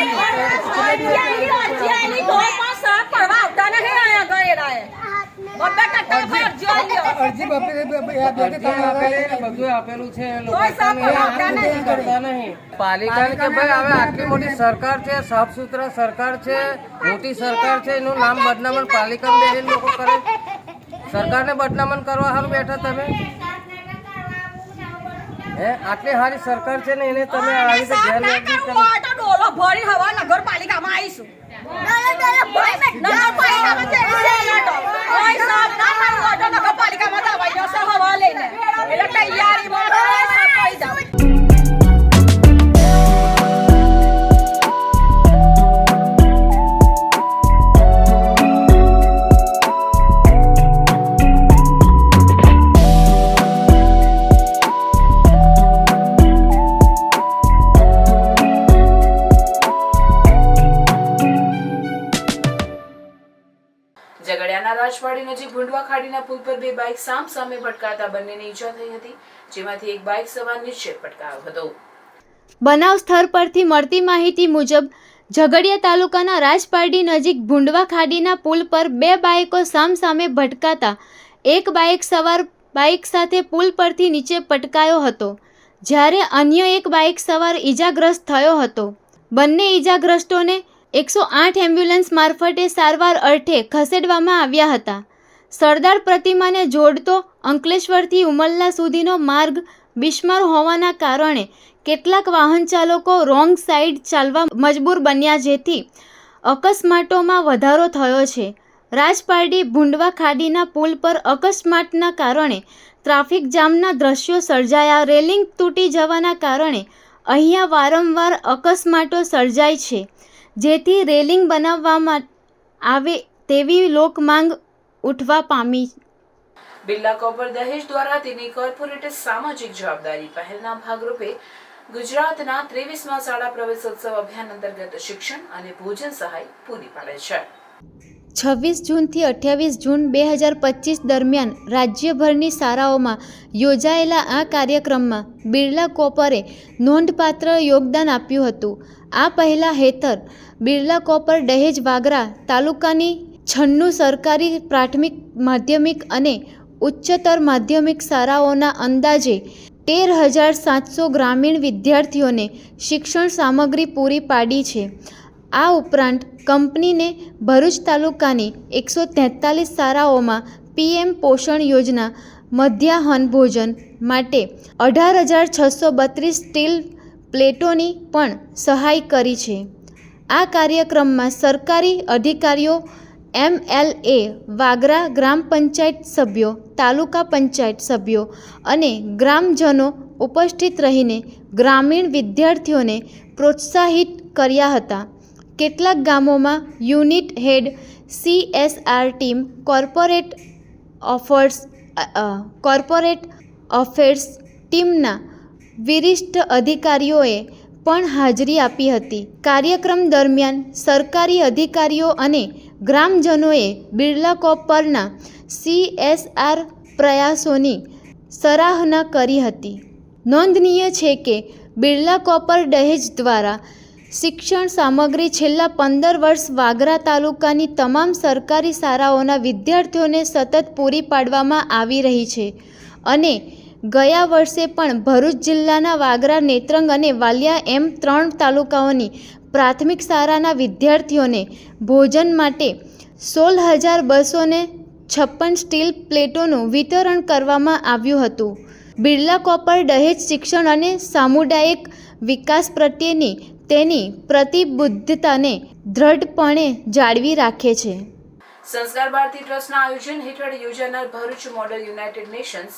પાલિકાને કે ભાઈ હવે આટલી મોટી સરકાર છે, સાફ સુથરા સરકાર છે, મોટી સરકાર છે, એનું નામ બદનામણ પાલિકામાં બેસીને લોકો કરે. સરકારને બદનામણ કરવા સારું બેઠા તમે. આટલી સારી સરકાર છે ને એને તમે આવી રીતે ડોલો ભરી હવા નગરપાલિકામાં આવીશું. નગરપાલિકામાં દવાઈ જશે હવા લઈને એટલે તૈયારીમાં ઝઘડિયાના રાજવાડી નજીક ભૂંડવા ખાડીના પુલ પર 2 બાઇક સામે ભટકાતા બંનેને ઈજા થઈ હતી, જેમાંથી એક બાઇક સવાર નીચે પટકાયો હતો. બનાવ સ્થળ પરથી મળતી માહિતી મુજબ ઝઘડિયા તાલુકાના રાજપારડી નજીક ભૂંડવા ખાડીના પુલ પર 2 બાઇકો સામે ભટકાતા એક બાઇક સવાર બાઇક સાથે પુલ પરથી નીચે પટકાયો હતો, જ્યારે અન્ય એક બાઇક સવાર ઈજાગ્રસ્ત થયો હતો. બંને ઈજાગ્રસ્તોને 108 એમ્બ્યુલન્સ મારફતે સારવાર અર્થે ખસેડવામાં આવ્યા હતા. સરદાર પ્રતિમાને જોડતો અંકલેશ્વરથી ઉમરલા સુધીનો માર્ગ બિસ્માર હોવાના કારણે કેટલાક વાહન ચાલકો રોંગ સાઈડ ચાલવા મજબૂર બન્યા, જેથી અકસ્માતોમાં વધારો થયો છે. રાજપારડી ભૂંડવા ખાડીના પુલ પર અકસ્માતના કારણે ટ્રાફિક જામના દ્રશ્યો સર્જાયા. રેલિંગ તૂટી જવાના કારણે અહીંયા વારંવાર અકસ્માતો સર્જાય છે, જેથી રેલિંગ બનાવવામાં આવે તેવી લોક માંગ ઉઠવા પામી. બિરલા કોપર દહેજ દ્વારા તેની કોર્પોરેટ સામાજિક જવાબદારી પહેલના ભાગરૂપે ગુજરાતના 23મા શાળા પ્રવેશોત્સવ અભિયાન અંતર્ગત શિક્ષણ અને ભોજન સહાય પૂરી પાડે છે. 26 જૂનથી 28 જૂન 2025 દરમિયાન રાજ્યભરની શાળાઓમાં યોજાયેલા આ કાર્યક્રમમાં બિરલા કોપરે નોંધપાત્ર યોગદાન આપ્યું હતું. આ પહેલા હેઠળ બિરલા કોપર દહેજ વાગરા તાલુકાની 96 સરકારી પ્રાથમિક, માધ્યમિક અને ઉચ્ચતર માધ્યમિક શાળાઓના અંદાજે 13,700 ગ્રામીણ વિદ્યાર્થીઓને શિક્ષણ સામગ્રી પૂરી પાડી છે. આ ઉપરાંત કંપનીને ભરૂચ તાલુકાની 143 શાળાઓમાં PM પોષણ યોજના મધ્યાહન ભોજન માટે 18,632 સ્ટીલ પ્લેટોની પણ સહાય કરી છે. આ કાર્યક્રમમાં સરકારી અધિકારીઓ, MLA, વાગરા ગ્રામ પંચાયત સભ્યો, તાલુકા પંચાયત સભ્યો અને ગ્રામજનો ઉપસ્થિત રહીને ગ્રામીણ વિદ્યાર્થીઓને પ્રોત્સાહિત કર્યા હતા. કેટલાક ગામોમાં unit head, CSR team, corporate affairs ટીમના વરિષ્ઠ અધિકારીઓએ પણ હાજરી આપી હતી. કાર્યક્રમ દરમિયાન સરકારી અધિકારીઓ અને ગ્રામજનોએ બિરલા કોપરના CSR પ્રયાસોની સરાહના કરી હતી. નોંધનીય છે કે બિરલા કોપર દહેજ દ્વારા શિક્ષણ સામગ્રી છેલ્લા 15 વર્ષ વાગરા તાલુકાની તમામ સરકારી શાળાઓના વિદ્યાર્થીઓને સતત પૂરી પાડવામાં આવી રહી છે અને ગયા વર્ષે પણ ભરૂચ જિલ્લાના વાગરા, નેત્રંગ અને વાલિયા એમ 3 તાલુકાઓની પ્રાથમિક શાળાના વિદ્યાર્થીઓને ભોજન માટે 16,256 સ્ટીલ પ્લેટોનું વિતરણ કરવામાં આવ્યું હતું. બિરલા કોપર દહેજ શિક્ષણ અને સામુદાયિક વિકાસ પ્રત્યેની તેની પ્રતિબદ્ધતાને દ્રઢપણે જાળવી રાખે છે. સંસ્કાર ભારતી ટ્રસ્ટના આયોજન હેઠળ યોજાનાર ભરૂચ મોડલ યુનાઇટેડ નેશન્સ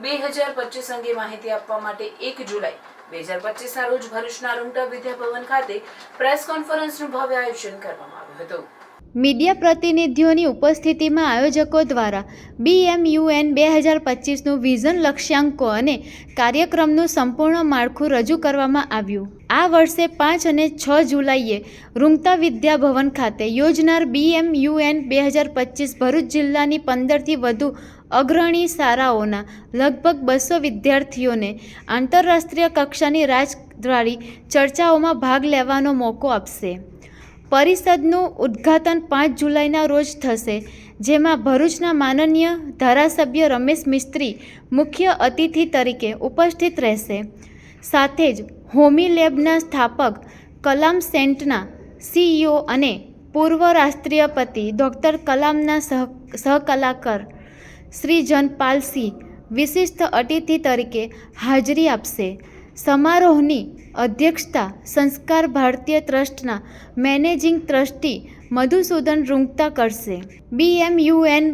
2025 અંગે માહિતી આપવા માટે 1 જુલાઈ 2025ના રોજ ભરૂચના રૂંગટા વિદ્યાભવન ખાતે પ્રેસ કોન્ફરન્સનું ભવ્ય આયોજન કરવામાં આવ્યું હતું. મીડિયા પ્રતિનિધિઓની ઉપસ્થિતિમાં આયોજકો દ્વારા BMUN 2025નું વિઝન, લક્ષ્યાંકો અને કાર્યક્રમનું સંપૂર્ણ માળખું રજૂ કરવામાં આવ્યું. આ વર્ષે 5 અને 6 જુલાઈએ રૂંગટા વિદ્યાભવન ખાતે યોજનાર BMUN 2025 ભરૂચ જિલ્લાની 15થી વધુ અગ્રણી શાળાઓના લગભગ 200 વિદ્યાર્થીઓને આંતરરાષ્ટ્રીય કક્ષાની રાજદ્વારી ચર્ચાઓમાં ભાગ લેવાનો મોકો આપશે. પરિષદનું ઉદ્ઘાટન 5 જુલાઈના રોજ થશે, જેમાં ભરૂચના માનનીય ધારાસભ્ય રમેશ મિસ્ત્રી મુખ્ય અતિથિ તરીકે ઉપસ્થિત રહેશે. સાથે જ હોમી લેબના સ્થાપક, કલામ સેન્ટના CEO અને પૂર્વ રાષ્ટ્રપતિ ડૉક્ટર કલામના સહકલાકાર શ્રી જનપાલસિંહ વિશિષ્ટ અતિથિ તરીકે હાજરી આપશે. સમારોહની અધ્યક્ષતા સંસ્કાર ભારતીય ટ્રસ્ટના મેનેજિંગ ટ્રસ્ટી મધુસૂદન રૂંગટા કરશે. BMUN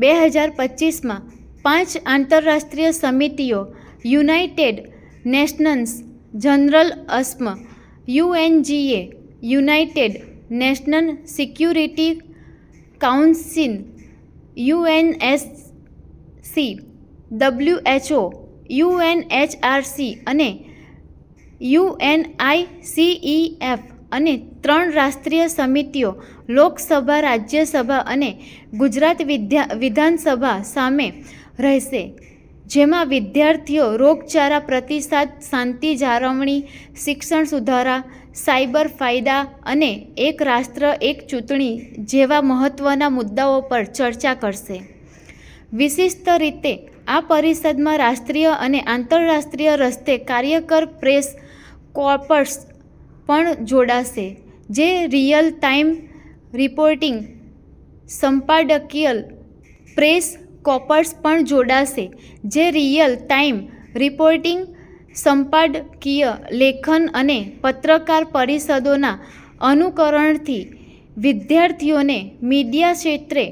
2025માં 5 આંતરરાષ્ટ્રીય સમિતિઓ યુનાઇટેડ નેશન્સ જનરલ અસ્મ, UNGA, United National Security Council, UNSC, WHO, UNHRC અને UNICEF અને 3 રાષ્ટ્રીય સમિતિઓ લોકસભા, રાજ્યસભા અને ગુજરાત વિધાનસભા સામે રહેશે, જેમાં વિદ્યાર્થીઓ રોગચાળા પ્રતિસાદ, શાંતિ જાળવણી, શિક્ષણ સુધારા, સાયબર ફાયદા અને એક રાષ્ટ્ર એક ચૂંટણી જેવા મહત્ત્વના મુદ્દાઓ પર ચર્ચા કરશે. વિશિષ્ટ રીતે આ પરિષદમાં રાષ્ટ્રીય અને આંતરરાષ્ટ્રીય રસ્તે કાર્યકર પ્રેસ કોર્પ્સ પણ જોડાશે, જે રિયલ ટાઈમ રિપોર્ટિંગ સંપાદકીય પ્રેસ કોર્પ્સ પણ જોડાશે, જે રિયલ ટાઈમ રિપોર્ટિંગ સંપાદકીય લેખન અને પત્રકાર પરિષદોના અનુકરણથી વિદ્યાર્થીઓને મીડિયા ક્ષેત્રે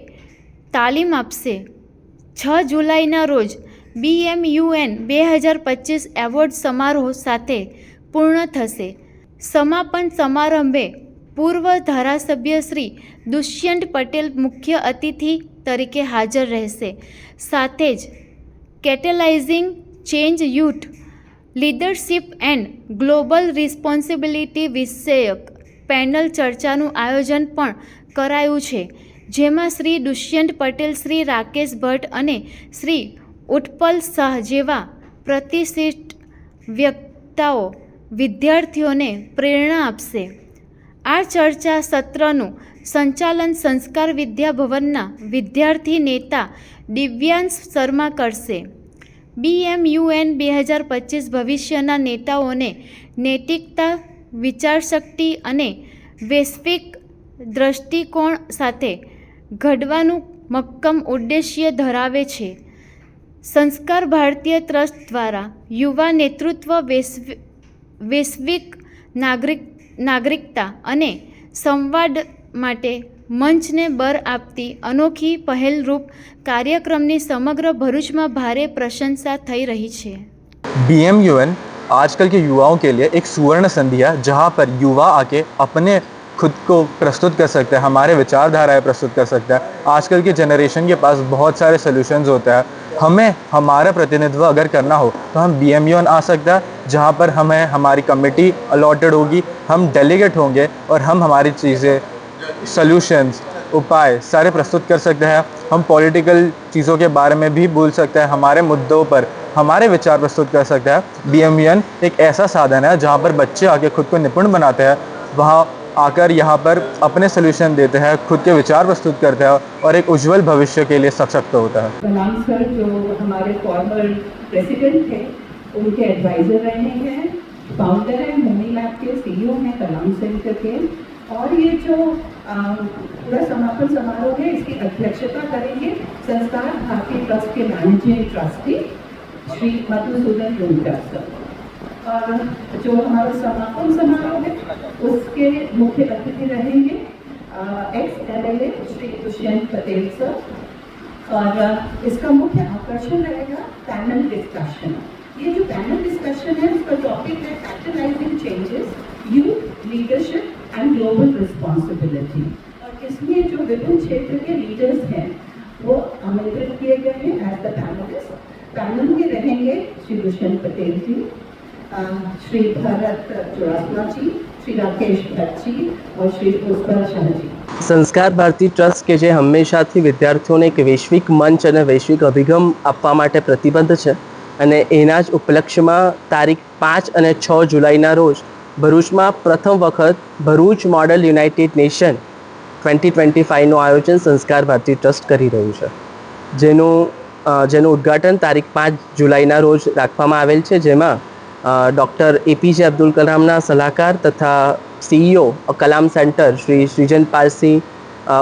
તાલીમ આપશે. 6 જુલાઈના રોજ BMUN 2025 એવોર્ડ સમારોહ સાથે પૂર્ણ થશે. સમાપન સમારંભે પૂર્વ ધારાસભ્ય શ્રી દુષ્યંત પટેલ મુખ્ય અતિથિ તરીકે હાજર રહેશે. સાથે જ catalyzing change youth leadership and global responsibility વિષયક પેનલ ચર્ચાનું આયોજન પણ કરાયું છે, જેમાં શ્રી દુષ્યંત પટેલ, શ્રી રાકેશ ભટ્ટ અને શ્રી ઉત્પલ શાહ જેવા પ્રતિષ્ઠિત વ્યક્તિઓ વિદ્યાર્થીઓને પ્રેરણા આપશે. આ ચર્ચા સત્રનું સંચાલન સંસ્કાર વિદ્યાભવનના વિદ્યાર્થી નેતા દિવ્યાંશ શર્મા કરશે. BMUN 2025 ભવિષ્યના નેતાઓને નૈતિકતા, વિચારશક્તિ અને વૈશ્વિક દ્રષ્ટિકોણ સાથે ઘડવાનું મક્કમ ઉદ્દેશ્ય ધરાવે છે. સંસ્કાર ભારતીય ટ્રસ્ટ દ્વારા યુવા નેતૃત્વ, વૈશ્વિક નાગરિકતા અને સંવાદ માટે મંચને બર આપતી અનોખી પહેલરૂપ કાર્યક્રમની સમગ્ર ભરૂચમાં ભારે પ્રશંસા થઈ રહી છે. BMUN आजकल के युवाओं के लिए एक सुवर्ण संधि है, जहाँ पर युवा आके अपने खुद को प्रस्तुत कर सकते हैं, हमारे विचारधाराएं प्रस्तुत कर सकते हैं. आजकल की जनरेशन के पास बहुत सारे सॉल्यूशंस होते हैं. हमें हमारा प्रतिनिधित्व अगर करना हो तो हम BMUN आ सकता है, जहाँ पर हमें हमारी कमेटी अलॉटेड होगी, हम डेलीगेट होंगे और हम हमारी चीज़ें, सॉल्यूशंस, उपाय सारे प्रस्तुत कर सकते हैं. हम पॉलिटिकल चीज़ों के बारे में भी बोल सकते हैं, हमारे मुद्दों पर हमारे विचार प्रस्तुत कर सकता है। BMVN एक ऐसा साधन है जहाँ पर बच्चे आके खुद को निपुण बनाते हैं, वहाँ आकर यहाँ पर अपने सोल्यूशन देते हैं, खुद के विचार प्रस्तुत करते हैं और एक उज्जवल भविष्य के लिए सशक्त होता है। कलाम सर जो हमारे फॉर्मर प्रेसिडेंट थे, उनके एडवाइजर रहे हैं, फाउंडर हैं मोनी लैब के, CEO हैं कलाम सेंटर के, और ये जो पूरा समापन समारोह है इसकी अध्यक्षता करेंगे संस्कार भारती ट्रस्ट के managing trustee Shri Madhusudan Rungta sir. और जो हमारा समापन समारोह है उसके मुख्य अतिथि रहेंगे ex-MLA श्री दुष्यंत पटेल सर, और इसका मुख्य आकर्षण रहेगा पैनल डिस्कशन। ये जो पैनल डिस्कशन है उसका टॉपिक है catalysing changes, youth leadership and global responsibility. और इसमें जो विभिन्न क्षेत्र के लीडर्स हैं वो आमंत्रित किए गए हैं एज द पैनलिस्ट। पैनल में रहेंगे श्री दुष्यंत पटेल जी, श्री भरत चौरासिया जी, श्री राकेश भट्ट जी और श्री पुष्पा शाह जी। સંસ્કાર ભારતી ટ્રસ્ટ કે જે હંમેશાથી વિદ્યાર્થીઓને એક વૈશ્વિક મંચ અને વૈશ્વિક અભિગમ આપવા માટે પ્રતિબદ્ધ છે અને એના જ ઉપલક્ષ્યમાં તારીખ 5 અને 6 જુલાઈના રોજ ભરૂચમાં પ્રથમ વખત ભરૂચ મોડલ યુનાઇટેડ નેશન 2025નું આયોજન સંસ્કાર ભારતી ટ્રસ્ટ કરી રહ્યું છે, જેનું ઉદ્ઘાટન તારીખ 5 જુલાઈના રોજ રાખવામાં આવેલ છે, જેમાં ડૉક્ટર APJ અબ્દુલ કલામના સલાહકાર તથા CEO કલામ સેન્ટર શ્રી શ્રીજન પારસી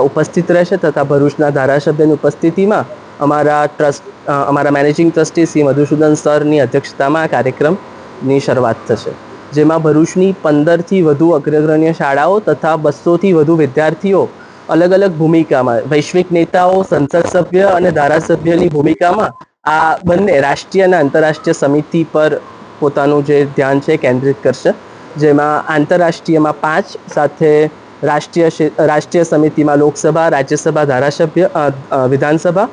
ઉપસ્થિત રહેશે તથા ભરૂચના ધારાસભ્યની ઉપસ્થિતિમાં અમારા મેનેજિંગ ટ્રસ્ટી શ્રી મધુસૂદન સરની અધ્યક્ષતામાં આ કાર્યક્રમની શરૂઆત થશે, જેમાં ભરૂચની 15થી વધુ અગ્રગણ્ય શાળાઓ તથા 200થી વધુ વિદ્યાર્થીઓ અલગ અલગ ભૂમિકામાં, વૈશ્વિક નેતાઓ, સંસદ સભ્ય અને ધારાસભ્યની ભૂમિકામાં આ બંને રાષ્ટ્રીય અને આંતરરાષ્ટ્રીય સમિતિ પર પોતાનું જે ધ્યાન છે કેન્દ્રિત કરશે, જેમાં આંતરરાષ્ટ્રીયમાં 5 સાથે રાષ્ટ્રીય સમિતિમાં લોકસભા, રાજ્યસભા, ધારાસભ્ય, વિધાનસભા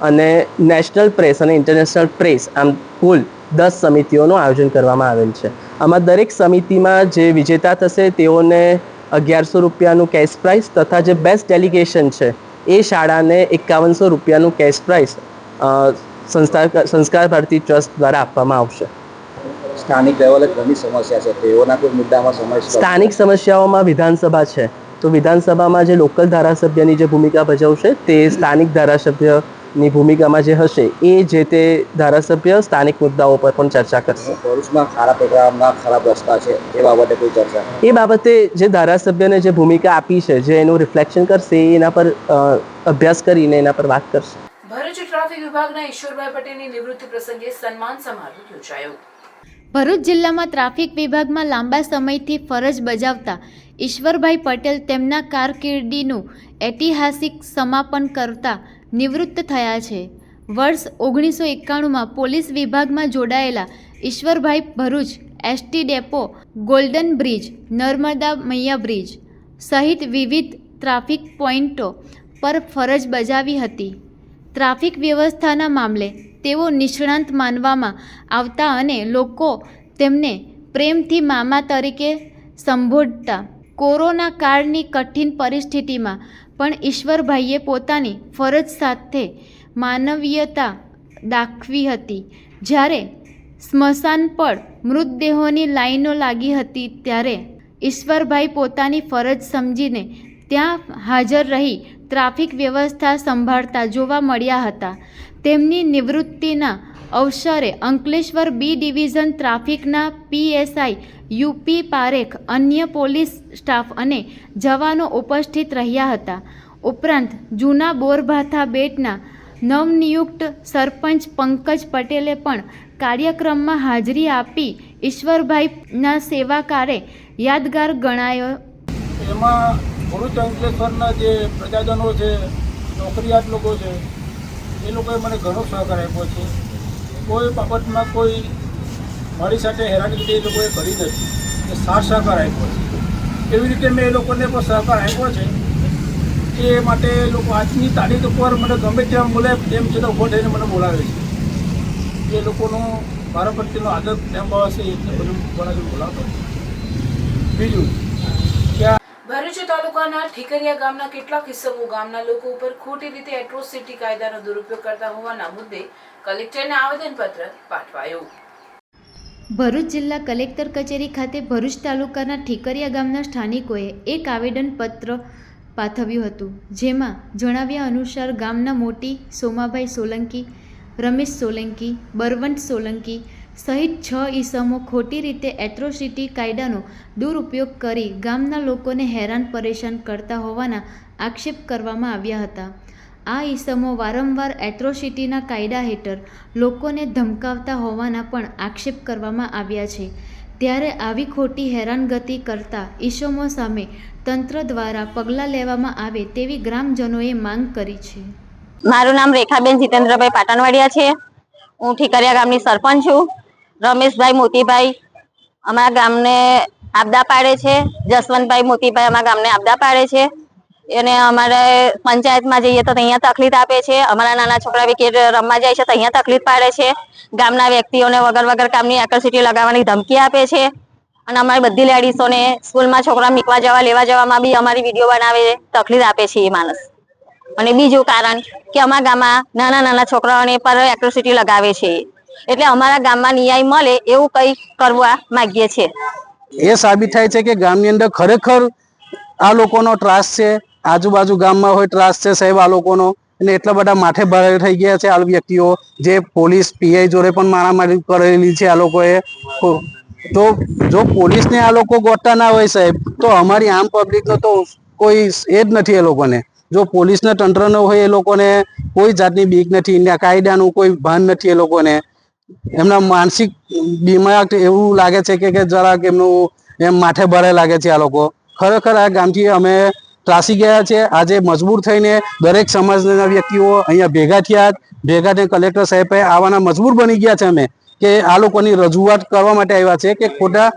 અને નેશનલ પ્રેસ અને ઇન્ટરનેશનલ પ્રેસ, આમ કુલ 10 સમિતિઓનું આયોજન કરવામાં આવેલ છે. આમાં દરેક સમિતિમાં જે વિજેતા થશે તેઓને 1100 રૂપિયાનું કેશ પ્રાઇઝ તથા જે બેસ્ટ ડેલિગેશન છે એ શાળાને 5100 રૂપિયાનું કેશ પ્રાઇઝ સંસ્કાર ભારતી ટ્રસ્ટ દ્વારા આપવામાં આવશે. સ્થાનિક લેવલે ઘણી સમસ્યા છે, તેઓના કોઈ મુદ્દામાં સ્થાનિક સમસ્યાઓમાં વિધાનસભા છે, તો વિધાનસભામાં જે લોકલ ધારાસભ્યની જે ભૂમિકા ભજવશે તે સ્થાનિક ધારાસભ્યની ભૂમિકામાં જે હશે એ જે તે ધારાસભ્ય સ્થાનિક મુદ્દાઓ પર પણ ચર્ચા કરશે. ભરૂચમાં ખારા પ્રોગ્રામના ખરાબ રસ્તા છે એ બાબતે કોઈ ચર્ચા? એ બાબતે જે ધારાસભ્યને જે ભૂમિકા આપી છે, જે એનું રિફ્લેક્શન કરશે, એના પર અભ્યાસ કરીને એના પર વાત કરશે. ભરૂચ ટ્રાફિક વિભાગના ઈશ્વરભાઈ પટેલની નિવૃત્તિ પ્રસંગે સન્માન સમારોહ યોજાયો. ભરૂચ જિલ્લામાં ટ્રાફિક વિભાગમાં લાંબા સમયથી ફરજ બજાવતા ઈશ્વરભાઈ પટેલ તેમના કારકિર્દીનું ઐતિહાસિક સમાપન કરતા નિવૃત્ત થયા છે. વર્ષ 1991માં પોલીસ વિભાગમાં જોડાયેલા Ishwarbhai Bharuch ST depot, golden bridge, Narmada મૈયા બ્રિજ સહિત વિવિધ ટ્રાફિક પોઈન્ટો પર ફરજ બજાવી હતી. ટ્રાફિક વ્યવસ્થાના મામલે તેઓ નિષ્ણાંત માનવામાં આવતા અને લોકો તેમને પ્રેમથી મામા તરીકે સંબોધતા. કોરોના કાળની કઠિન પરિસ્થિતિમાં પણ ઈશ્વરભાઈએ પોતાની ફરજ સાથે માનવીયતા દાખવી હતી. જ્યારે સ્મશાન પર મૃતદેહોની લાઈનો લાગી હતી ત્યારે ઈશ્વરભાઈ પોતાની ફરજ સમજીને ત્યાં હાજર રહી ટ્રાફિક વ્યવસ્થા સંભાળતા જોવા મળ્યા હતા. તેમની નિવૃત્તિના અવસરે અંકલેશ્વર B ડિવિઝન ટ્રાફિકના PSI UP પારેખ, અન્ય પોલીસ સ્ટાફ અને જવાનો ઉપસ્થિત રહ્યા હતા. ઉપરાંત જૂના બોરભાઠા બેટના નવનિયુક્ત સરપંચ પંકજ પટેલે પણ કાર્યક્રમમાં હાજરી આપી ઈશ્વરભાઈના સેવા કાર્ય યાદગાર ગણાયો. એમાં ભરૂચ અંકલેશ્વરના જે પ્રજાજનો છે, નોકરિયાત લોકો છે, એ લોકોએ મને ઘણો સહકાર આપ્યો છે. કોઈ બાબતમાં કોઈ મારી સાથે હેરાનગતિ એ લોકોએ કરી નથી, એ સાથ સહકાર આપ્યો છે. એવી રીતે મેં એ લોકોને પણ સહકાર આપ્યો છે. એ માટે લોકો આજની તારીખ ઉપર મને ગમે ત્યાં બોલે તેમ છતાં ઊભો થઈને મને બોલાવે છે. એ લોકોનો મારા પ્રત્યેનો આદર પ્રેમ ભાવ હશે એટલે બધું બોલાવતો. બીજું કે ભરૂચ તાલુકાના ઠીકરિયા ગામના કેટલાક કિસ્સાઓ ગામના લોકો ઉપર ખોટી રીતે એટ્રોસિટી કાયદાનો દુરુપયોગ કરતા હોવાના મુદ્દે કલેક્ટરને આવેદનપત્ર પાઠવાયું. ભરૂચ જિલ્લા કલેક્ટર કચેરી ખાતે ભરૂચ તાલુકાના ઠીકરિયા ગામના સ્થાનિકોએ એક આવેદનપત્ર પાઠવ્યું હતું, જેમાં જણાવ્યા અનુસાર ગામના મોટી સોમાભાઈ સોલંકી, રમેશ સોલંકી, બરવંત સોલંકી સહિત 6 ઈસમો ખોટી રીતે એટ્રોસિટી કાયદાનો દુરુપયોગ કરી ગામના લોકોને હેરાન પરેશાન કરતા હોવાના આક્ષેપ કરવામાં આવ્યા હતા. આ ઈસમો વારંવાર એટ્રોસિટીના કાયદા હેઠળ લોકોને ધમકાવતા હોવાના પણ આક્ષેપ કરવામાં આવ્યા છે. ત્યારે આવી ખોટી હેરાનગતિ કરતા ઈસમો સામે તંત્ર દ્વારા પગલાં લેવામાં આવે તેવી ગ્રામજનોએ માંગ કરી છે. મારું નામ રેખાબેન જીતેન્દ્રભાઈ પાટણવાડિયા છે. હું ઠીકરિયા ગામની સરપંચ છું. રમેશભાઈ મોતીભાઈ અમારા ગામને આપદા પાડે છે. જસવંતભાઈ મોતીભાઈ અમારા ગામને આપદા પાડે છે અને અમારે પંચાયતમાં જઈએ તો અહીંયા તકલીફ આપે છે. અમારા નાના છોકરા વિકેટ રમવા જાય છે તો અહીંયા તકલીફ પાડે છે. ગામના વ્યક્તિઓને વગર કામની એટ્રોસિટી લગાવવાની ધમકી આપે છે અને અમારી બધી લેડીઝોને સ્કૂલમાં છોકરા મૂકવા જવા લેવા જવામાં બી અમારી વિડીયો બનાવે તકલીફ આપે છે એ માણસ. અને બીજું કારણ કે અમારા ગામમાં નાના છોકરાઓને પર એટ્રોસિટી લગાવે છે, એટલે અમારા ગામમાં ન્યાય મળે એવું કંઈ કરવા માંગીએ છીએ. એ સાબિત થાય છે કે ગામની અંદર ખરેખર આ લોકોનો ત્રાસ છે. આજુબાજુ ગામમાં હોય ત્રાસ છે સાહેબ આ લોકોનો, અને એટલા બધા માથે ભારે થઈ ગયા છે આ વ્યક્તિઓ, જે પોલીસ પીઆઈ જોડે પણ મારામારી કરેલી છે આ લોકોએ. તો જો પોલીસને આ લોકો ગોતતા ના હોય સાહેબ, તો અમારી આમ પબ્લિકનો તો કોઈ એ જ નથી. એ લોકોને જો પોલીસના તંત્રનો હોય એ લોકોને કોઈ જાતની બીક નથી, કાયદાનું કોઈ ભાન નથી. એ લોકોને એમના માનસિક દિમાગ એવું લાગે છે કે જરાક એમનું એમ માથે ભરે લાગે છે આ લોકો. ખરેખર આ ગામથી અમે ત્રાસી ગયા છે. આજે મજબૂર થઈને દરેક સમાજના વ્યક્તિઓ અહીંયા ભેગા થઈને કલેક્ટર સાહેબે આવવાના મજબૂર બની ગયા છે. અમે કે આ લોકોની રજૂઆત કરવા માટે આવ્યા છે કે ખોટા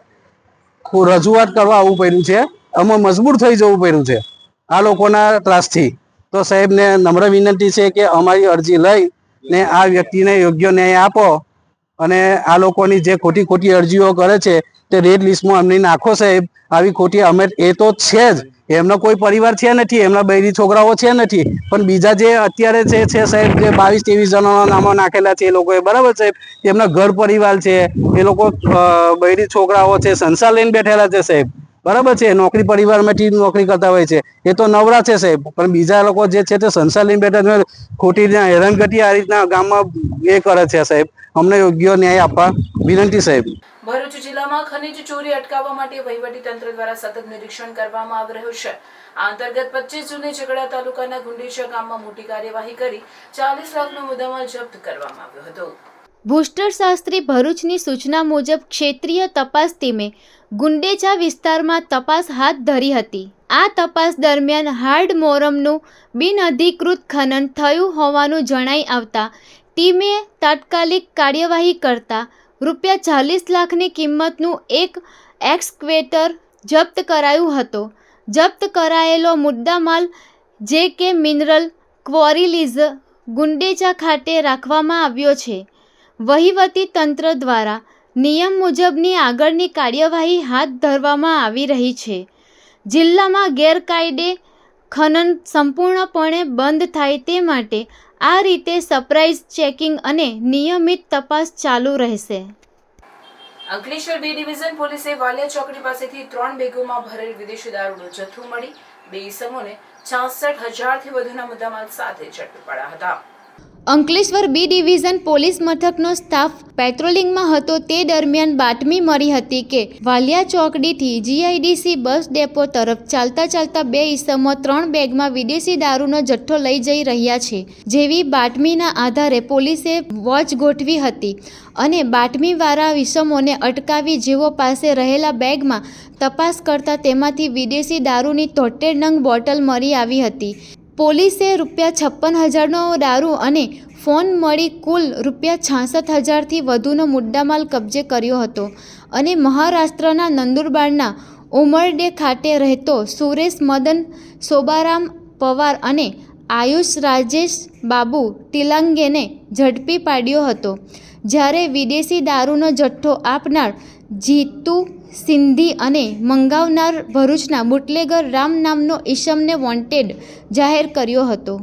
રજૂઆત કરવા આવવું પડ્યું છે. અમે મજબૂર થઈ જવું પડ્યું છે આ લોકોના ત્રાસથી. તો સાહેબને નમ્ર વિનંતી છે કે અમારી અરજી લઈને આ વ્યક્તિને યોગ્ય ન્યાય આપો અને આ લોકોની જે ખોટી અરજીઓ કરે છે તે રેડ લિસ્ટમાં અમને નાખો સાહેબ. આવી ખોટી અમે એ તો છે જ, એમનો કોઈ પરિવાર છે નથી, એમના બૈરી છોકરાઓ છે નથી, પણ બીજા જે અત્યારે છે સાહેબ, જે 22-23 જણાના નામો નાખેલા છે એ લોકોએ, બરાબર સાહેબ, એમના ઘર પરિવાર છે, એ લોકો બૈરી છોકરાઓ છે, સંસાર લઈને બેઠેલા છે સાહેબ, બરાબર છે. નોકરી પરિવારમાંથી નોકરી કરતા હોય છે, એ તો નવરા છે સાહેબ, પણ બીજા લોકો જે છે તે સંસાર લઈને બેઠા ખોટી હેરાનગતિ આ રીતના ગામમાં એ કરે છે સાહેબ. અમને યોગ્ય ન્યાય આપવા વિનંતી સાહેબ. ભરૂચ જિલ્લામાં ખનીજ ચોરી અટકાવવા માટે વહીવટી તંત્ર દ્વારા સતત નિરીક્ષણ કરવામાં આવી રહ્યું છે. આ અંતર્ગત 25 જૂને ઝઘડા તાલુકાના ગુંડેચા ગામમાં મોટી કાર્યવાહી કરી 40 લાખનો મુદ્દામાલ જપ્ત કરવામાં આવ્યો હતો. ભૂસ્ટર શાસ્ત્રી ભરૂચની સૂચના મુજબ ક્ષેત્રીય તપાસ ટીમે ગુંડેચા વિસ્તારમાં તપાસ હાથ ધરી હતી. આ તપાસ દરમિયાન હાર્ડ મોરમનું બિનઅધિકૃત ખનન થયું હોવાનું જણાઈ આવતા ટીમે તાત્કાલિક કાર્યવાહી કરતા ₹40 લાખની કિંમતનું એક એક્સક્વેટર જપ્ત કરાયું હતો. જપ્ત કરાયેલો મુદ્દામાલ JK મિનરલ ક્વોરી લીઝ ગુંડેચા ખાતે રાખવામાં આવ્યો છે. વહીવટી તંત્ર દ્વારા નિયમ મુજબની આગળની કાર્યવાહી હાથ ધરવામાં આવી રહી છે. જિલ્લામાં ગેરકાયદે ખનન સંપૂર્ણપણે બંધ થાય તે માટે આ રીતે સરપ્રાઇઝ ચેકિંગ અને નિયમિત તપાસ ચાલુ રહેશે. અંકલેશ્વર B ડિવિઝન પોલીસે વાલિયા ચોકડી પાસેથી 3 બેગોમાં ભરેલ વિદેશી દારૂનો જથ્થો મળી 2 ઇસમોને 66,000થી વધુના મુદ્દામાલ સાથે ઝડપી પાડ્યા હતા. અંકલેશ્વર B ડિવિઝન પોલીસ મથકનો સ્ટાફ પેટ્રોલિંગમાં હતો તે દરમિયાન બાતમી મળી હતી કે વાલિયા ચોકડીથી GIDC બસ ડેપો તરફ ચાલતા 2 ઈસમો 3 બેગમાં વિદેશી દારૂનો જથ્થો લઈ જઈ રહ્યા છે. જેવી બાતમીના આધારે પોલીસે વોચ ગોઠવી હતી અને બાતમીવાળા ઈસમોને અટકાવી જેઓ પાસે રહેલા બેગમાં તપાસ કરતા તેમાંથી વિદેશી દારૂની 73 નંગ બોટલ મળી આવી હતી. પોલીસે ₹56,000નો દારૂ અને ફોન મળી કુલ ₹66,000થી વધુનો મુદ્દામાલ કબજે કર્યો હતો અને મહારાષ્ટ્રના નંદુરબારના ઉમરડે ખાતે રહેતો સુરેશ મદન સોબારામ પવાર અને આયુષ રાજેશ બાબુ તિલાંગેને ઝડપી પાડ્યો હતો. જ્યારે વિદેશી દારૂનો જથ્થો આપનાર જીતુ સિંધી અને મંગાવનાર ભરૂચના બુટલેગર રામ નામનો ઈસમને વોન્ટેડ જાહેર કર્યો હતો.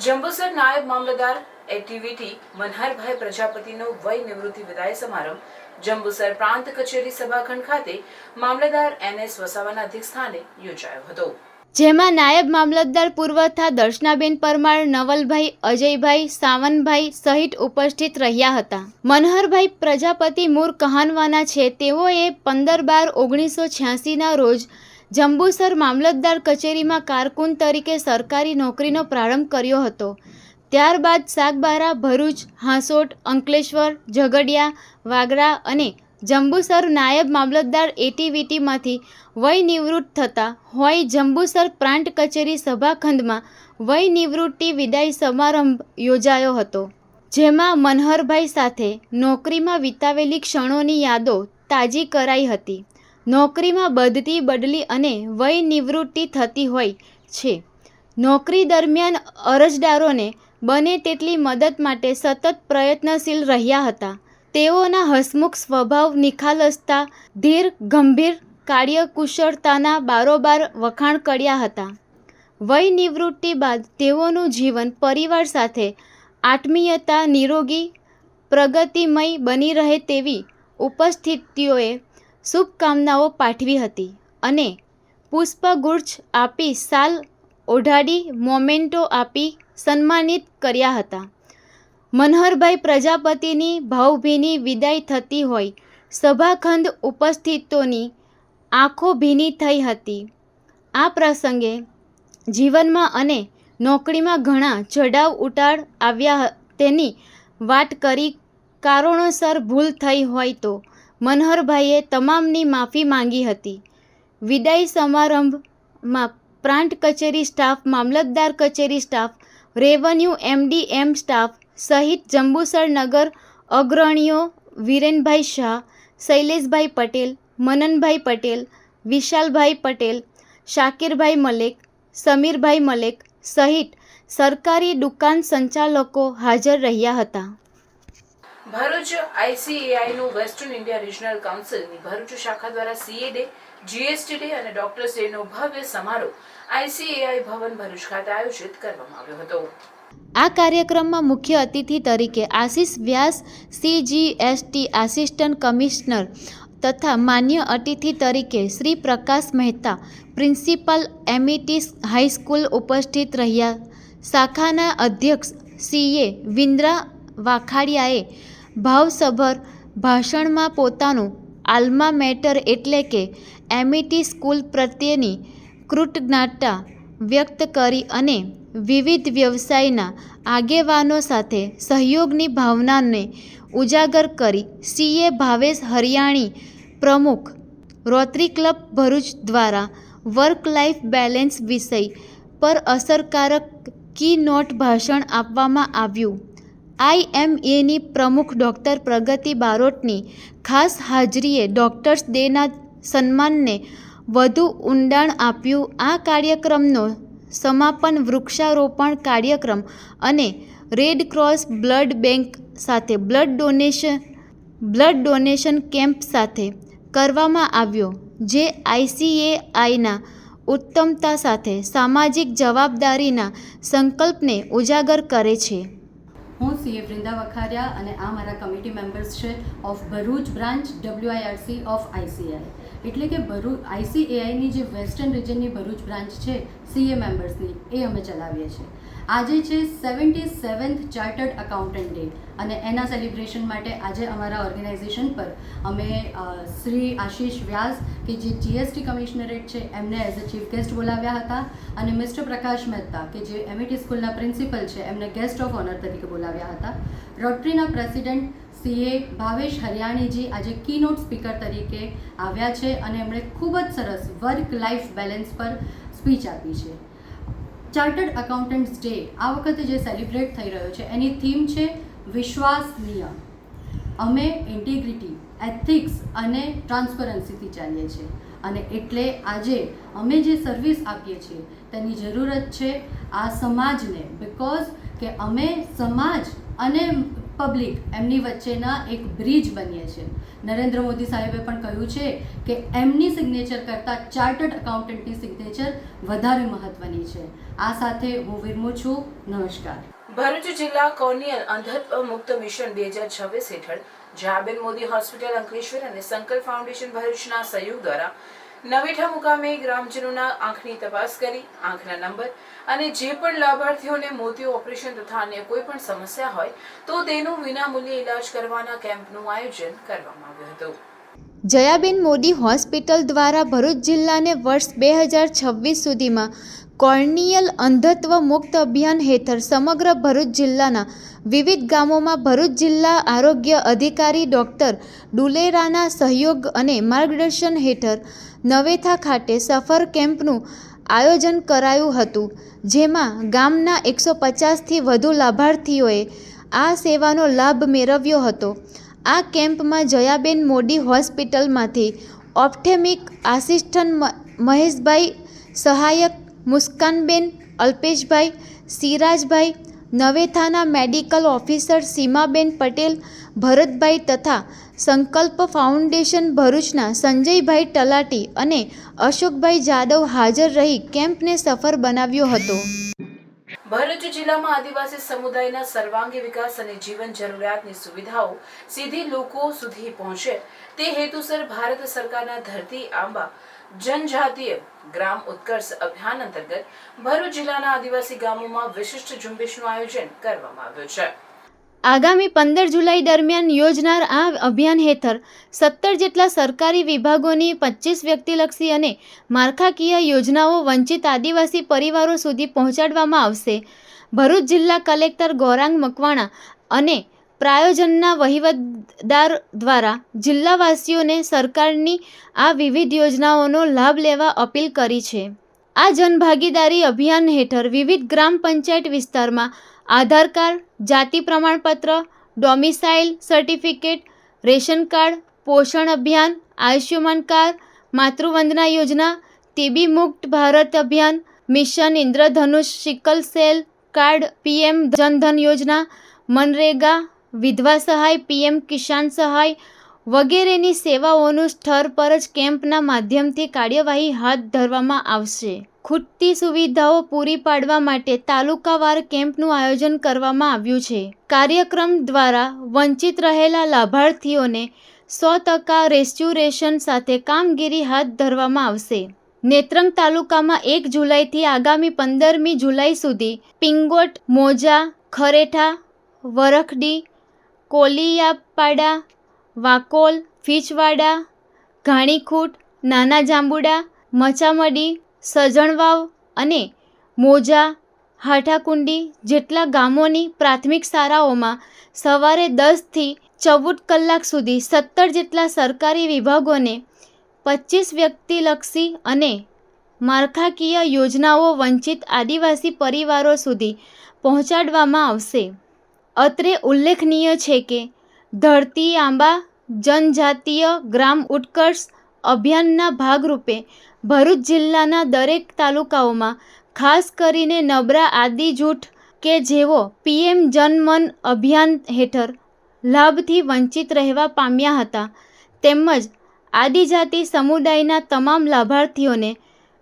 જંબુસર નાયબ મામલતદાર એક્ટિવિટી મનહરભાઈ પ્રજાપતિનો વય નિવૃત્તિ વિદાય સમારંભ જંબુસર પ્રાંત કચેરી સભાખંડ ખાતે મામલતદાર NS વસાવાના અધ્યક્ષસ્થાને યોજાયો હતો. જેમાં નાયબ મામલતદાર પુરવઠા દર્શનાબેન પરમાર, નવલભાઈ, અજયભાઈ, સાવનભાઈ સહિત ઉપસ્થિત રહ્યા હતા. મનહરભાઈ પ્રજાપતિ મૂળ કહાનવાના છે. તેઓએ 15/12/1986ના રોજ જંબુસર મામલતદાર કચેરીમાં કારકુન તરીકે સરકારી નોકરીનો પ્રારંભ કર્યો હતો. ત્યારબાદ સાગબારા, ભરૂચ, હાંસોટ, અંકલેશ્વર, ઝઘડિયા, વાગરા અને જંબુસર નાયબ મામલતદાર એટીવીટીમાંથી વય નિવૃત્ત થતા હોય જંબુસર પ્રાંત કચેરી સભાખંડમાં વય નિવૃત્તિ વિદાય સમારંભ યોજાયો હતો. જેમાં મનહરભાઈ સાથે નોકરીમાં વિતાવેલી ક્ષણોની યાદો તાજી કરાઈ હતી. નોકરીમાં બઢતી, બદલી અને વય નિવૃત્તિ થતી હોય છે. નોકરી દરમિયાન અરજદારોને બને તેટલી મદદ માટે સતત પ્રયત્નશીલ રહ્યા હતા. તેઓના હસમુખ સ્વભાવ, નિખાલસતા, ધીર ગંભીર કાર્યકુશળતાના બારોબાર વખાણ કર્યા હતા. વય નિવૃત્તિ બાદ તેઓનું જીવન પરિવાર સાથે આત્મીયતા, નિરોગી, પ્રગતિમય બની રહે તેવી ઉપસ્થિતિઓએ શુભકામનાઓ પાઠવી હતી અને પુષ્પગુચ્છ આપી, શાલ ઓઢાડી, મોમેન્ટો આપી સન્માનિત કર્યા હતા. મનહરભાઈ પ્રજાપતિની ભાવભીની વિદાય થતી હોય સભાખંડ ઉપસ્થિતોની આંખો ભીની થઈ હતી. આ પ્રસંગે જીવનમાં અને નોકરીમાં ઘણા ચઢાવ ઉતાર આવ્યા તેની વાત કરી. કારણોસર ભૂલ થઈ હોય તો મનહરભાઈએ તમામની માફી માંગી હતી. વિદાય સમારંભમાં પ્રાંત કચેરી સ્ટાફ, મામલતદાર કચેરી સ્ટાફ, રેવન્યુ MDM સ્ટાફ સહિત જંબુસર નગર અગ્રણીઓ વિરેનભાઈ શાહ, શૈલેષભાઈ પટેલ, મનનભાઈ પટેલ, વિશાલભાઈ પટેલ, શાકિરભાઈ મલેક, સમીરભાઈ મલેક સહિત સરકારી દુકાન સંચાલકો હાજર રહ્યા હતા. ભરૂચ ICAIનું વેસ્ટર્ન ઇન્ડિયા રિજનલ કાઉન્સિલની ભરૂચ શાખા દ્વારા CA ડે, GST ડે અને ડોક્ટર્સ ડેનો ભવ્ય સમારોહ ICAI ભવન ભરૂચ ખાતે આયોજિત કરવામાં આવ્યો હતો. આ કાર્યક્રમમાં મુખ્ય અતિથિ તરીકે આશિષ વ્યાસ, CGST આસિસ્ટન્ટ કમિશનર તથા માન્ય અતિથિ તરીકે શ્રી પ્રકાશ મહેતા, પ્રિન્સિપાલ એમિટીસ હાઈસ્કૂલ ઉપસ્થિત રહ્યા. શાખાના અધ્યક્ષ CA વિન્દ્રા વાખાડિયાએ ભાવસભર ભાષણમાં પોતાનું આલ્મા મેટર એટલે કે એમિટી સ્કૂલ પ્રત્યેની કૃતજ્ઞતા વ્યક્ત કરી અને વિવિધ વ્યવસાયના આગેવાનો સાથે સહયોગની ભાવનાને ઉજાગર કરી. CA ભાવેશ હરિયાણી, પ્રમુખ, રોટરી ક્લબ ભરૂચ દ્વારા વર્ક લાઈફ બેલેન્સ વિષય પર અસરકારક કી નોટ ભાષણ આપવામાં આવ્યું. IMAની પ્રમુખ ડૉક્ટર પ્રગતિ બારોટની ખાસ હાજરીએ ડૉક્ટર્સ ડેના સન્માનને વધુ ઊંડાણ આપ્યું. આ કાર્યક્રમનો સમાપન વૃક્ષારોપણ કાર્યક્રમ અને રેડ ક્રોસ બ્લડ બેંક સાથે બ્લડ ડોનેશન કેમ્પ સાથે કરવામાં આવ્યો, જે ICAIના ઉત્તમતા સાથે સામાજિક જવાબદારીના સંકલ્પને ઉજાગર કરે છે. હું CA વૃંદા વખારિયા અને આ મારા કમિટી મેમ્બર્સ છે of Bharuch branch WIRC of ICAI. એટલે કે ICAIની જે વેસ્ટર્ન રિજનની ભરૂચ બ્રાન્ચ છે CA મેમ્બર્સની, એ અમે ચલાવીએ છીએ. આજે છે 77th ચાર્ટર્ડ અકાઉન્ટન્ટ ડે અને એના સેલિબ્રેશન માટે આજે અમારા ઓર્ગેનાઇઝેશન પર અમે શ્રી આશિષ વ્યાસ કે જે GST કમિશનરેટ છે એમને એઝ અ ચીફ ગેસ્ટ બોલાવ્યા હતા અને મિસ્ટર પ્રકાશ મહેતા કે જે એમિટી સ્કૂલના પ્રિન્સિપલ છે એમને ગેસ્ટ ઓફ ઓનર તરીકે બોલાવ્યા હતા. રોટરીના પ્રેસિડેન્ટ CA ભાવેશ હરિયાણીજી આજે કીનોટ સ્પીકર તરીકે આવ્યા છે અને એમણે ખૂબ જ સરસ વર્ક લાઈફ બેલેન્સ પર સ્પીચ આપી છે. ચાર્ટર્ડ અકાઉન્ટન્ટ્સ ડે આ વખતે જે સેલિબ્રેટ થઈ રહ્યો છે એની થીમ છે વિશ્વાસનીય. અમે ઇન્ટિગ્રિટી, એથિક્સ અને ટ્રાન્સપરન્સીથી ચાલીએ છીએ અને એટલે આજે અમે જે સર્વિસ આપીએ છીએ તેની જરૂરત છે આ સમાજને, બિકોઝ કે અમે સમાજ અને પબ્લિક એમની વચ્ચેના એક બ્રિજ બનીએ છીએ. નરેન્દ્ર મોદી સાહેબે પણ કહ્યું છે કે એમની સિગ્નેચર કરતાં ચાર્ટર્ડ એકાઉન્ટન્ટની સિગ્નેચર વધારે મહત્વની છે. આ સાથે હું વિરમું છું. નમસ્કાર. ભરૂચ જિલ્લા કોર્નિયલ અંધત્વ મુક્ત મિશન 2026 હેઠળ જાબેન મોદી હોસ્પિટલ અંકલેશ્વર અને સંકલ્પ ફાઉન્ડેશન ભરૂચના સહયોગ દ્વારા નવેઠા મુકામે ગ્રામજનોના આંખની તપાસ કરી આંખના નંબર અને જે પણ લાભાર્થીઓને મોતિયો ઓપરેશન તથા અન્ય કોઈ પણ સમસ્યા હોય તો તેનું વિનામૂલ્યે ઇલાજ કરવાના કેમ્પનું આયોજન કરવામાં આવ્યું હતું. જયાબેન મોદી હોસ્પિટલ દ્વારા ભરૂચ જિલ્લાને વર્ષ 2026 સુધીમાં કોર્નિયલ અંધત્વ મુક્ત અભિયાન હેઠળ સમગ્ર ભરૂચ જિલ્લાના વિવિધ ગામોમાં ભરૂચ જિલ્લા આરોગ્ય અધિકારી ડૉક્ટર ડુલેરાના સહયોગ અને માર્ગદર્શન હેઠળ નવેથા ખાતે સફર કેમ્પનું આયોજન કરાયું હતું, જેમાં ગામના 150થી વધુ લાભાર્થીઓએ આ સેવાનો લાભ મેળવ્યો હતો. આ કેમ્પમાં જયાબેન મોદી હોસ્પિટલમાંથી ઓપ્થેમિક આસિસ્ટન્ટ મહેશભાઈ, સહાયક મુસ્કાનબેન, અલ્પેશભાઈ, સિરાજભાઈ, નવેથાના મેડિકલ ઓફિસર સીમાબેન પટેલ, ભરતભાઈ તથા સંકલ્પ ફાઉન્ડેશન ભરૂચના સંજયભાઈ તલાટી અને અશોકભાઈ જાદવ હાજર રહી કેમ્પને સફળ બનાવ્યો હતો. ભરૂચ જિલ્લામાં આદિવાસી સમુદાયના સર્વાંગી વિકાસ અને જીવન જરૂરિયાતની સુવિધાઓ સીધી લોકો સુધી પહોંચે તે હેતુસર ભારત સરકારના ધરતી આંબા જનજાતીય ગ્રામ ઉત્કર્ષ અભિયાન અંતર્ગત ભરૂચ જિલ્લાના આદિવાસી ગામોમાં વિશિષ્ટ ઝુંબેશનું આયોજન કરવામાં આવ્યું છે. આગામી 15 જુલાઈ દરમિયાન યોજનાર આ અભિયાન હેઠળ 17 જેટલા સરકારી વિભાગોની 25 વ્યક્તિલક્ષી અને માળખાકીય યોજનાઓ વંચિત આદિવાસી પરિવારો સુધી પહોંચાડવામાં આવશે. ભરૂચ જિલ્લા કલેક્ટર ગૌરાંગ મકવાણા અને પ્રાયોજનના વહીવટદાર દ્વારા જિલ્લાવાસીઓને સરકારની આ વિવિધ યોજનાઓનો લાભ લેવા અપીલ કરી છે. આ જનભાગીદારી અભિયાન હેઠળ વિવિધ ગ્રામ પંચાયત વિસ્તારમાં આધાર કાર્ડ, જાતિ પ્રમાણપત્ર, ડોમિસાઇલ સર્ટિફિકેટ, રેશન કાર્ડ, પોષણ અભિયાન, આયુષ્યમાન કાર્ડ, માતૃવંદના યોજના, ટીબી મુક્ત ભારત અભિયાન, mission Indradhanush, sickle cell card, PM Jan Dhan યોજના, મનરેગા, વિધવા સહાય, પીએમ કિસાન સહાય વગેરેની સેવાઓનું સ્થળ પર જ કેમ્પના માધ્યમથી કાર્યવાહી હાથ ધરવામાં આવશે. ખૂટતી સુવિધાઓ પૂરી પાડવા માટે તાલુકાવાર કેમ્પનું આયોજન કરવામાં આવ્યું છે. કાર્યક્રમ દ્વારા વંચિત રહેલા લાભાર્થીઓને 100% રેસ્ચ્યુરેશન સાથે કામગીરી હાથ ધરવામાં આવશે. નેત્રંગ તાલુકામાં 1 જુલાઈથી આગામી 15મી જુલાઈ સુધી પિંગોટ, મોજા, ખરેઠા, વરખડી, કોલિયાપાડા, વાકોલ, ફીચવાડા, ઘાણીખૂટ, નાના જાંબુડા, મચામડી, સજણવાવ અને મોજા, હાઠાકુંડી જેટલા ગામોની પ્રાથમિક શાળાઓમાં સવારે 10થી 14 કલાક સુધી 17 જેટલા સરકારી વિભાગોને 25 વ્યક્તિલક્ષી અને માળખાકીય યોજનાઓ વંચિત આદિવાસી પરિવારો સુધી પહોંચાડવામાં આવશે. અત્રે ઉલ્લેખનીય છે કે ધરતી આંબા જનજાતીય ગ્રામ ઉત્કર્ષ અભિયાનના ભાગરૂપે ભરૂચ જિલ્લાના દરેક તાલુકાઓમાં ખાસ કરીને નબળા આદિ જૂથ કે જેઓ પીએમ જનમન અભિયાન હેઠળ લાભથી વંચિત રહેવા પામ્યા હતા તેમજ આદિજાતિ સમુદાયના તમામ લાભાર્થીઓને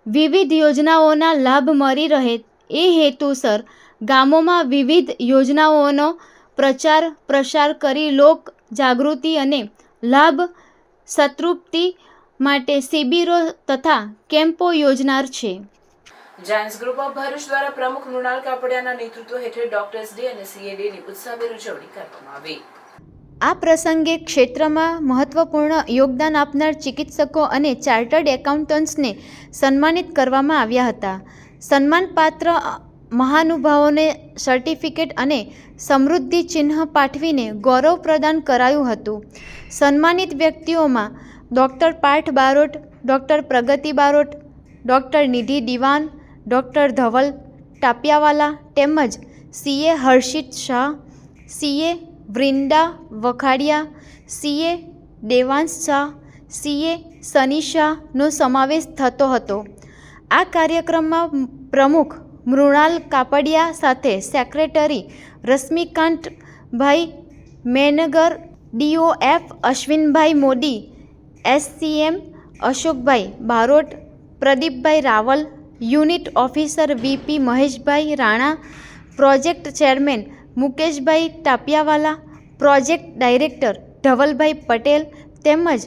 વિવિધ યોજનાઓના લાભ મળી રહે એ હેતુસર ગામોમાં વિવિધ યોજનાઓનો પ્રચાર પ્રસાર કરી લોક જાગૃતિ અને લાભ સંતૃપ્તિ માટે શિબિરો તથા કેમ્પો યોજનાર છે. જાયન્ટ્સ ગ્રુપ ઓફ ભરૂચ દ્વારા પ્રમુખ મૃણાલ કાપડિયાના નેતૃત્વ હેઠળ ડોક્ટર્સ ડે અને સીએ ડેની ઉત્સાહભેર ઉજવણી કરવામાં આવી. આ પ્રસંગે ક્ષેત્રમાં મહત્વપૂર્ણ યોગદાન આપનાર ચિકિત્સકો અને ચાર્ટર્ડ એકાઉન્ટન્ટ્સને સન્માનિત કરવામાં આવ્યા હતા. સન્માનપાત્ર મહાનુભાવોને સર્ટિફિકેટ અને સમૃદ્ધિ ચિહ્ન પાઠવીને ગૌરવ પ્રદાન કરાયું હતું. સન્માનિત વ્યક્તિઓમાં doctor Parth Barot, doctor Pragati Barot, doctor Nidhi Diwan, doctor Dhaval Tapiawala તેમજ CA Harshit Shah, CA Vrunda Vakhadia, CA Devansh Shah, CA Sunny શાહનો સમાવેશ થતો હતો. આ કાર્યક્રમમાં પ્રમુખ મૃણાલ કાપડિયા સાથે સેક્રેટરી રશ્મિકાંતભાઈ મેનગર DOF અશ્વિનભાઈ મોદી, SCM અશોકભાઈ બારોટ, પ્રદીપભાઈ રાવલ, યુનિટ ઓફિસર VP મહેશભાઈ રાણા, પ્રોજેક્ટ ચેરમેન મુકેશભાઈ ટાપિયાવાલા, પ્રોજેક્ટ ડાયરેક્ટર ધવલભાઈ પટેલ તેમજ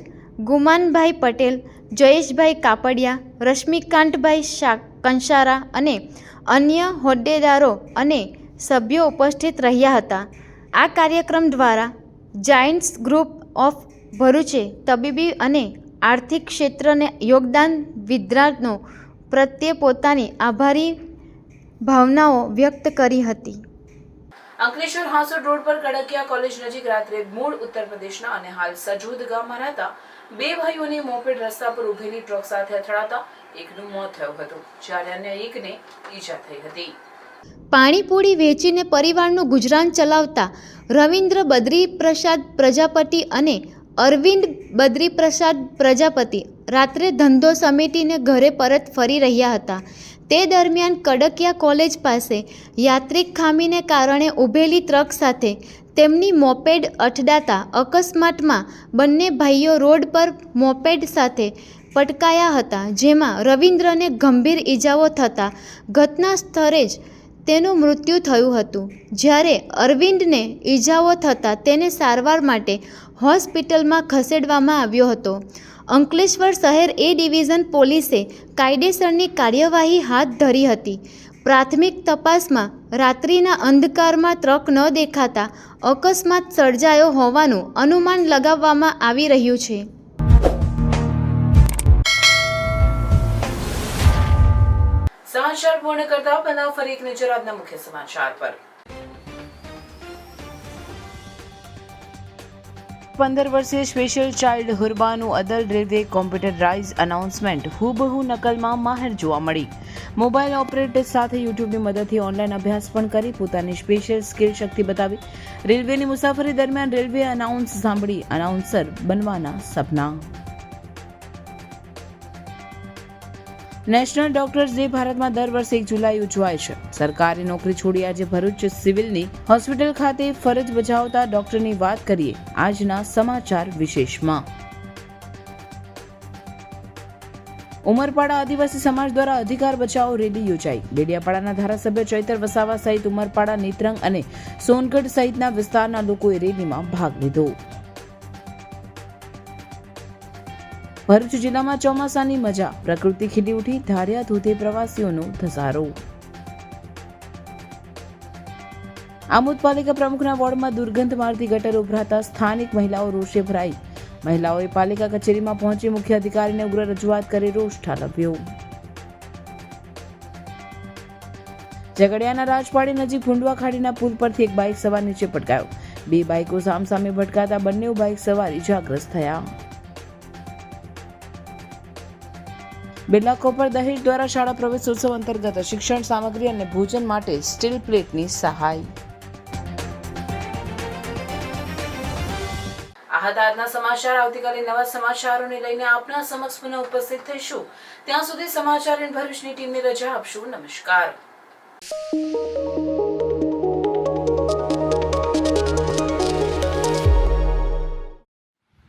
ગુમાનભાઈ પટેલ, જયેશભાઈ કાપડિયા, રશ્મિકાંતભાઈ કંસારા અને અન્ય હોદ્દેદારો અને સભ્યો ઉપસ્થિત રહ્યા હતા. આ કાર્યક્રમ દ્વારા જાયન્ટ્સ ગ્રુપ ઓફ ભરૂચે તબીબી અને આર્થિક ક્ષેત્રને યોગદાન વિદ્યાર્થીઓ પ્રત્યે પોતાની આભારી ભાવનાઓ વ્યક્ત કરી હતી. અંકલેશ્વર હાંસોડ રોડ પર કડકિયા કોલેજ નજીક રાત્રે મૂળ ઉત્તર પ્રદેશના અને હાલ સજોદ ગામમાં રહેતા બે ભાઈઓને મોપેડ રસ્તા પર ઉભેલી ટ્રક સાથે અથડાતા એકનું મોત થયું હતું જ્યારે અન્ય એકને ઈજા થઈ હતી. પાણીપુરી વેચીને પરિવારનું ગુજરાન ચલાવતા રવિન્દ્ર બદ્રીપ્રસાદ પ્રજાપતિ અને અરવિંદ બદ્રીપ્રસાદ પ્રજાપતિ રાત્રે ધંધો સમેટીને ઘરે પરત ફરી રહ્યા હતા. તે દરમિયાન કડકિયા કોલેજ પાસે યાત્રિક ખામીને કારણે ઊભેલી ટ્રક સાથે તેમની મોપેડ અથડાતા અકસ્માતમાં બંને ભાઈઓ રોડ પર મોપેડ સાથે પટકાયા હતા, જેમાં રવિન્દ્રને ગંભીર ઈજાઓ થતાં ઘટના સ્થળે જ તેનું મૃત્યુ થયું હતું, જ્યારે અરવિંદને ઈજાઓ થતાં તેને સારવાર માટે હોસ્પિટલમાં ખસેડવામાં આવ્યો હતો. અંકલેશ્વર શહેર A ડિવિઝન પોલીસે કાયદેસરની કાર્યવાહી હાથ ધરી હતી. પ્રાથમિક તપાસમાં રાત્રિના અંધકારમાં ટ્રક ન દેખાતા અકસ્માત સર્જાયો હોવાનું અનુમાન લગાવવામાં આવી રહ્યું છે. સમાચાર પૂર્ણ કરતા પહેલા ફરી એક નજર આજના મુખ્ય સમાચાર પર. 15 વર્ષીય સ્પેશિયલ ચાઇલ્ડ હુરબાનું અદલ રેલવે કોમ્પ્યુટરાઇઝ અનાઉન્સમેન્ટ હુબહુ નકલમાં માહેર જોવા મળી. મોબાઈલ ઓપરેટર સાથે યુટ્યુબની મદદથી ઓનલાઈન અભ્યાસ પણ કરી પોતાની સ્પેશિયલ સ્કિલ શક્તિ બતાવી. રેલવેની મુસાફરી દરમિયાન રેલવે અનાઉન્સ સાંભળી અનાઉન્સર બનવાના સપના. નેશનલ ડોક્ટર્સ ડે ભારતમાં દર વર્ષે 1 જુલાઈ ઉજવાય છે. સરકારી નોકરી છોડી આજે ભરૂચ સિવિલની હોસ્પિટલ ખાતે ફરજ બજાવતા ડોક્ટરની વાત કરીએ આજના સમાચાર વિશેષમાં. ઉમરપાડા આદિવાસી સમાજ દ્વારા અધિકાર બચાવો રેલી યોજાઈ. ડેડિયાપાડાના ધારાસભ્ય ચૈતર વસાવા સહિત ઉમરપાડા, નેત્રંગ અને સોનગઢ સહિતના વિસ્તારના લોકોએ રેલીમાં ભાગ લીધો. ભરૂચ જિલ્લામાં ચોમાસાની મજા, પ્રકૃતિ ખીલી ઉઠી, ધાર્યા ધોધે પ્રવાસીઓનો ધસારો. આમોદ પાલિકા પ્રમુખના વોર્ડમાં દુર્ગંધ મારતી ગટર ઉભરાતા સ્થાનિક મહિલાઓ રોષે ભરાઈ. મહિલાઓએ પાલિકા કચેરીમાં પહોંચી મુખ્ય અધિકારીને ઉગ્ર રજૂઆત કરી રોષ ઠાલવ્યો. ઝઘડિયાના રાજપાડી નજીક ભૂંડવા ખાડીના પુલ પરથી એક બાઇક સવાર નીચે પટકાયો. 2 બાઇકો સામસામે ભટકાતા બંને બાઇક સવાર ઇજાગ્રસ્ત થયા. બિરલા કોપર દહેજ દ્વારા શાળા પ્રવેશોત્સવ અંતર્ગત શિક્ષણ સામગ્રી અને ભોજન માટે સ્ટીલ પ્લેટની સહાય. આ હતા આજના સમાચાર. આવતીકાલે નવા સમાચારોને લઈને આપના સમક્ષ પુનઃ ઉપસ્થિત થઈશું. ત્યાં સુધી સમાચાર ઇન ભરૂચની ટીમને રજા આપશું. નમસ્કાર.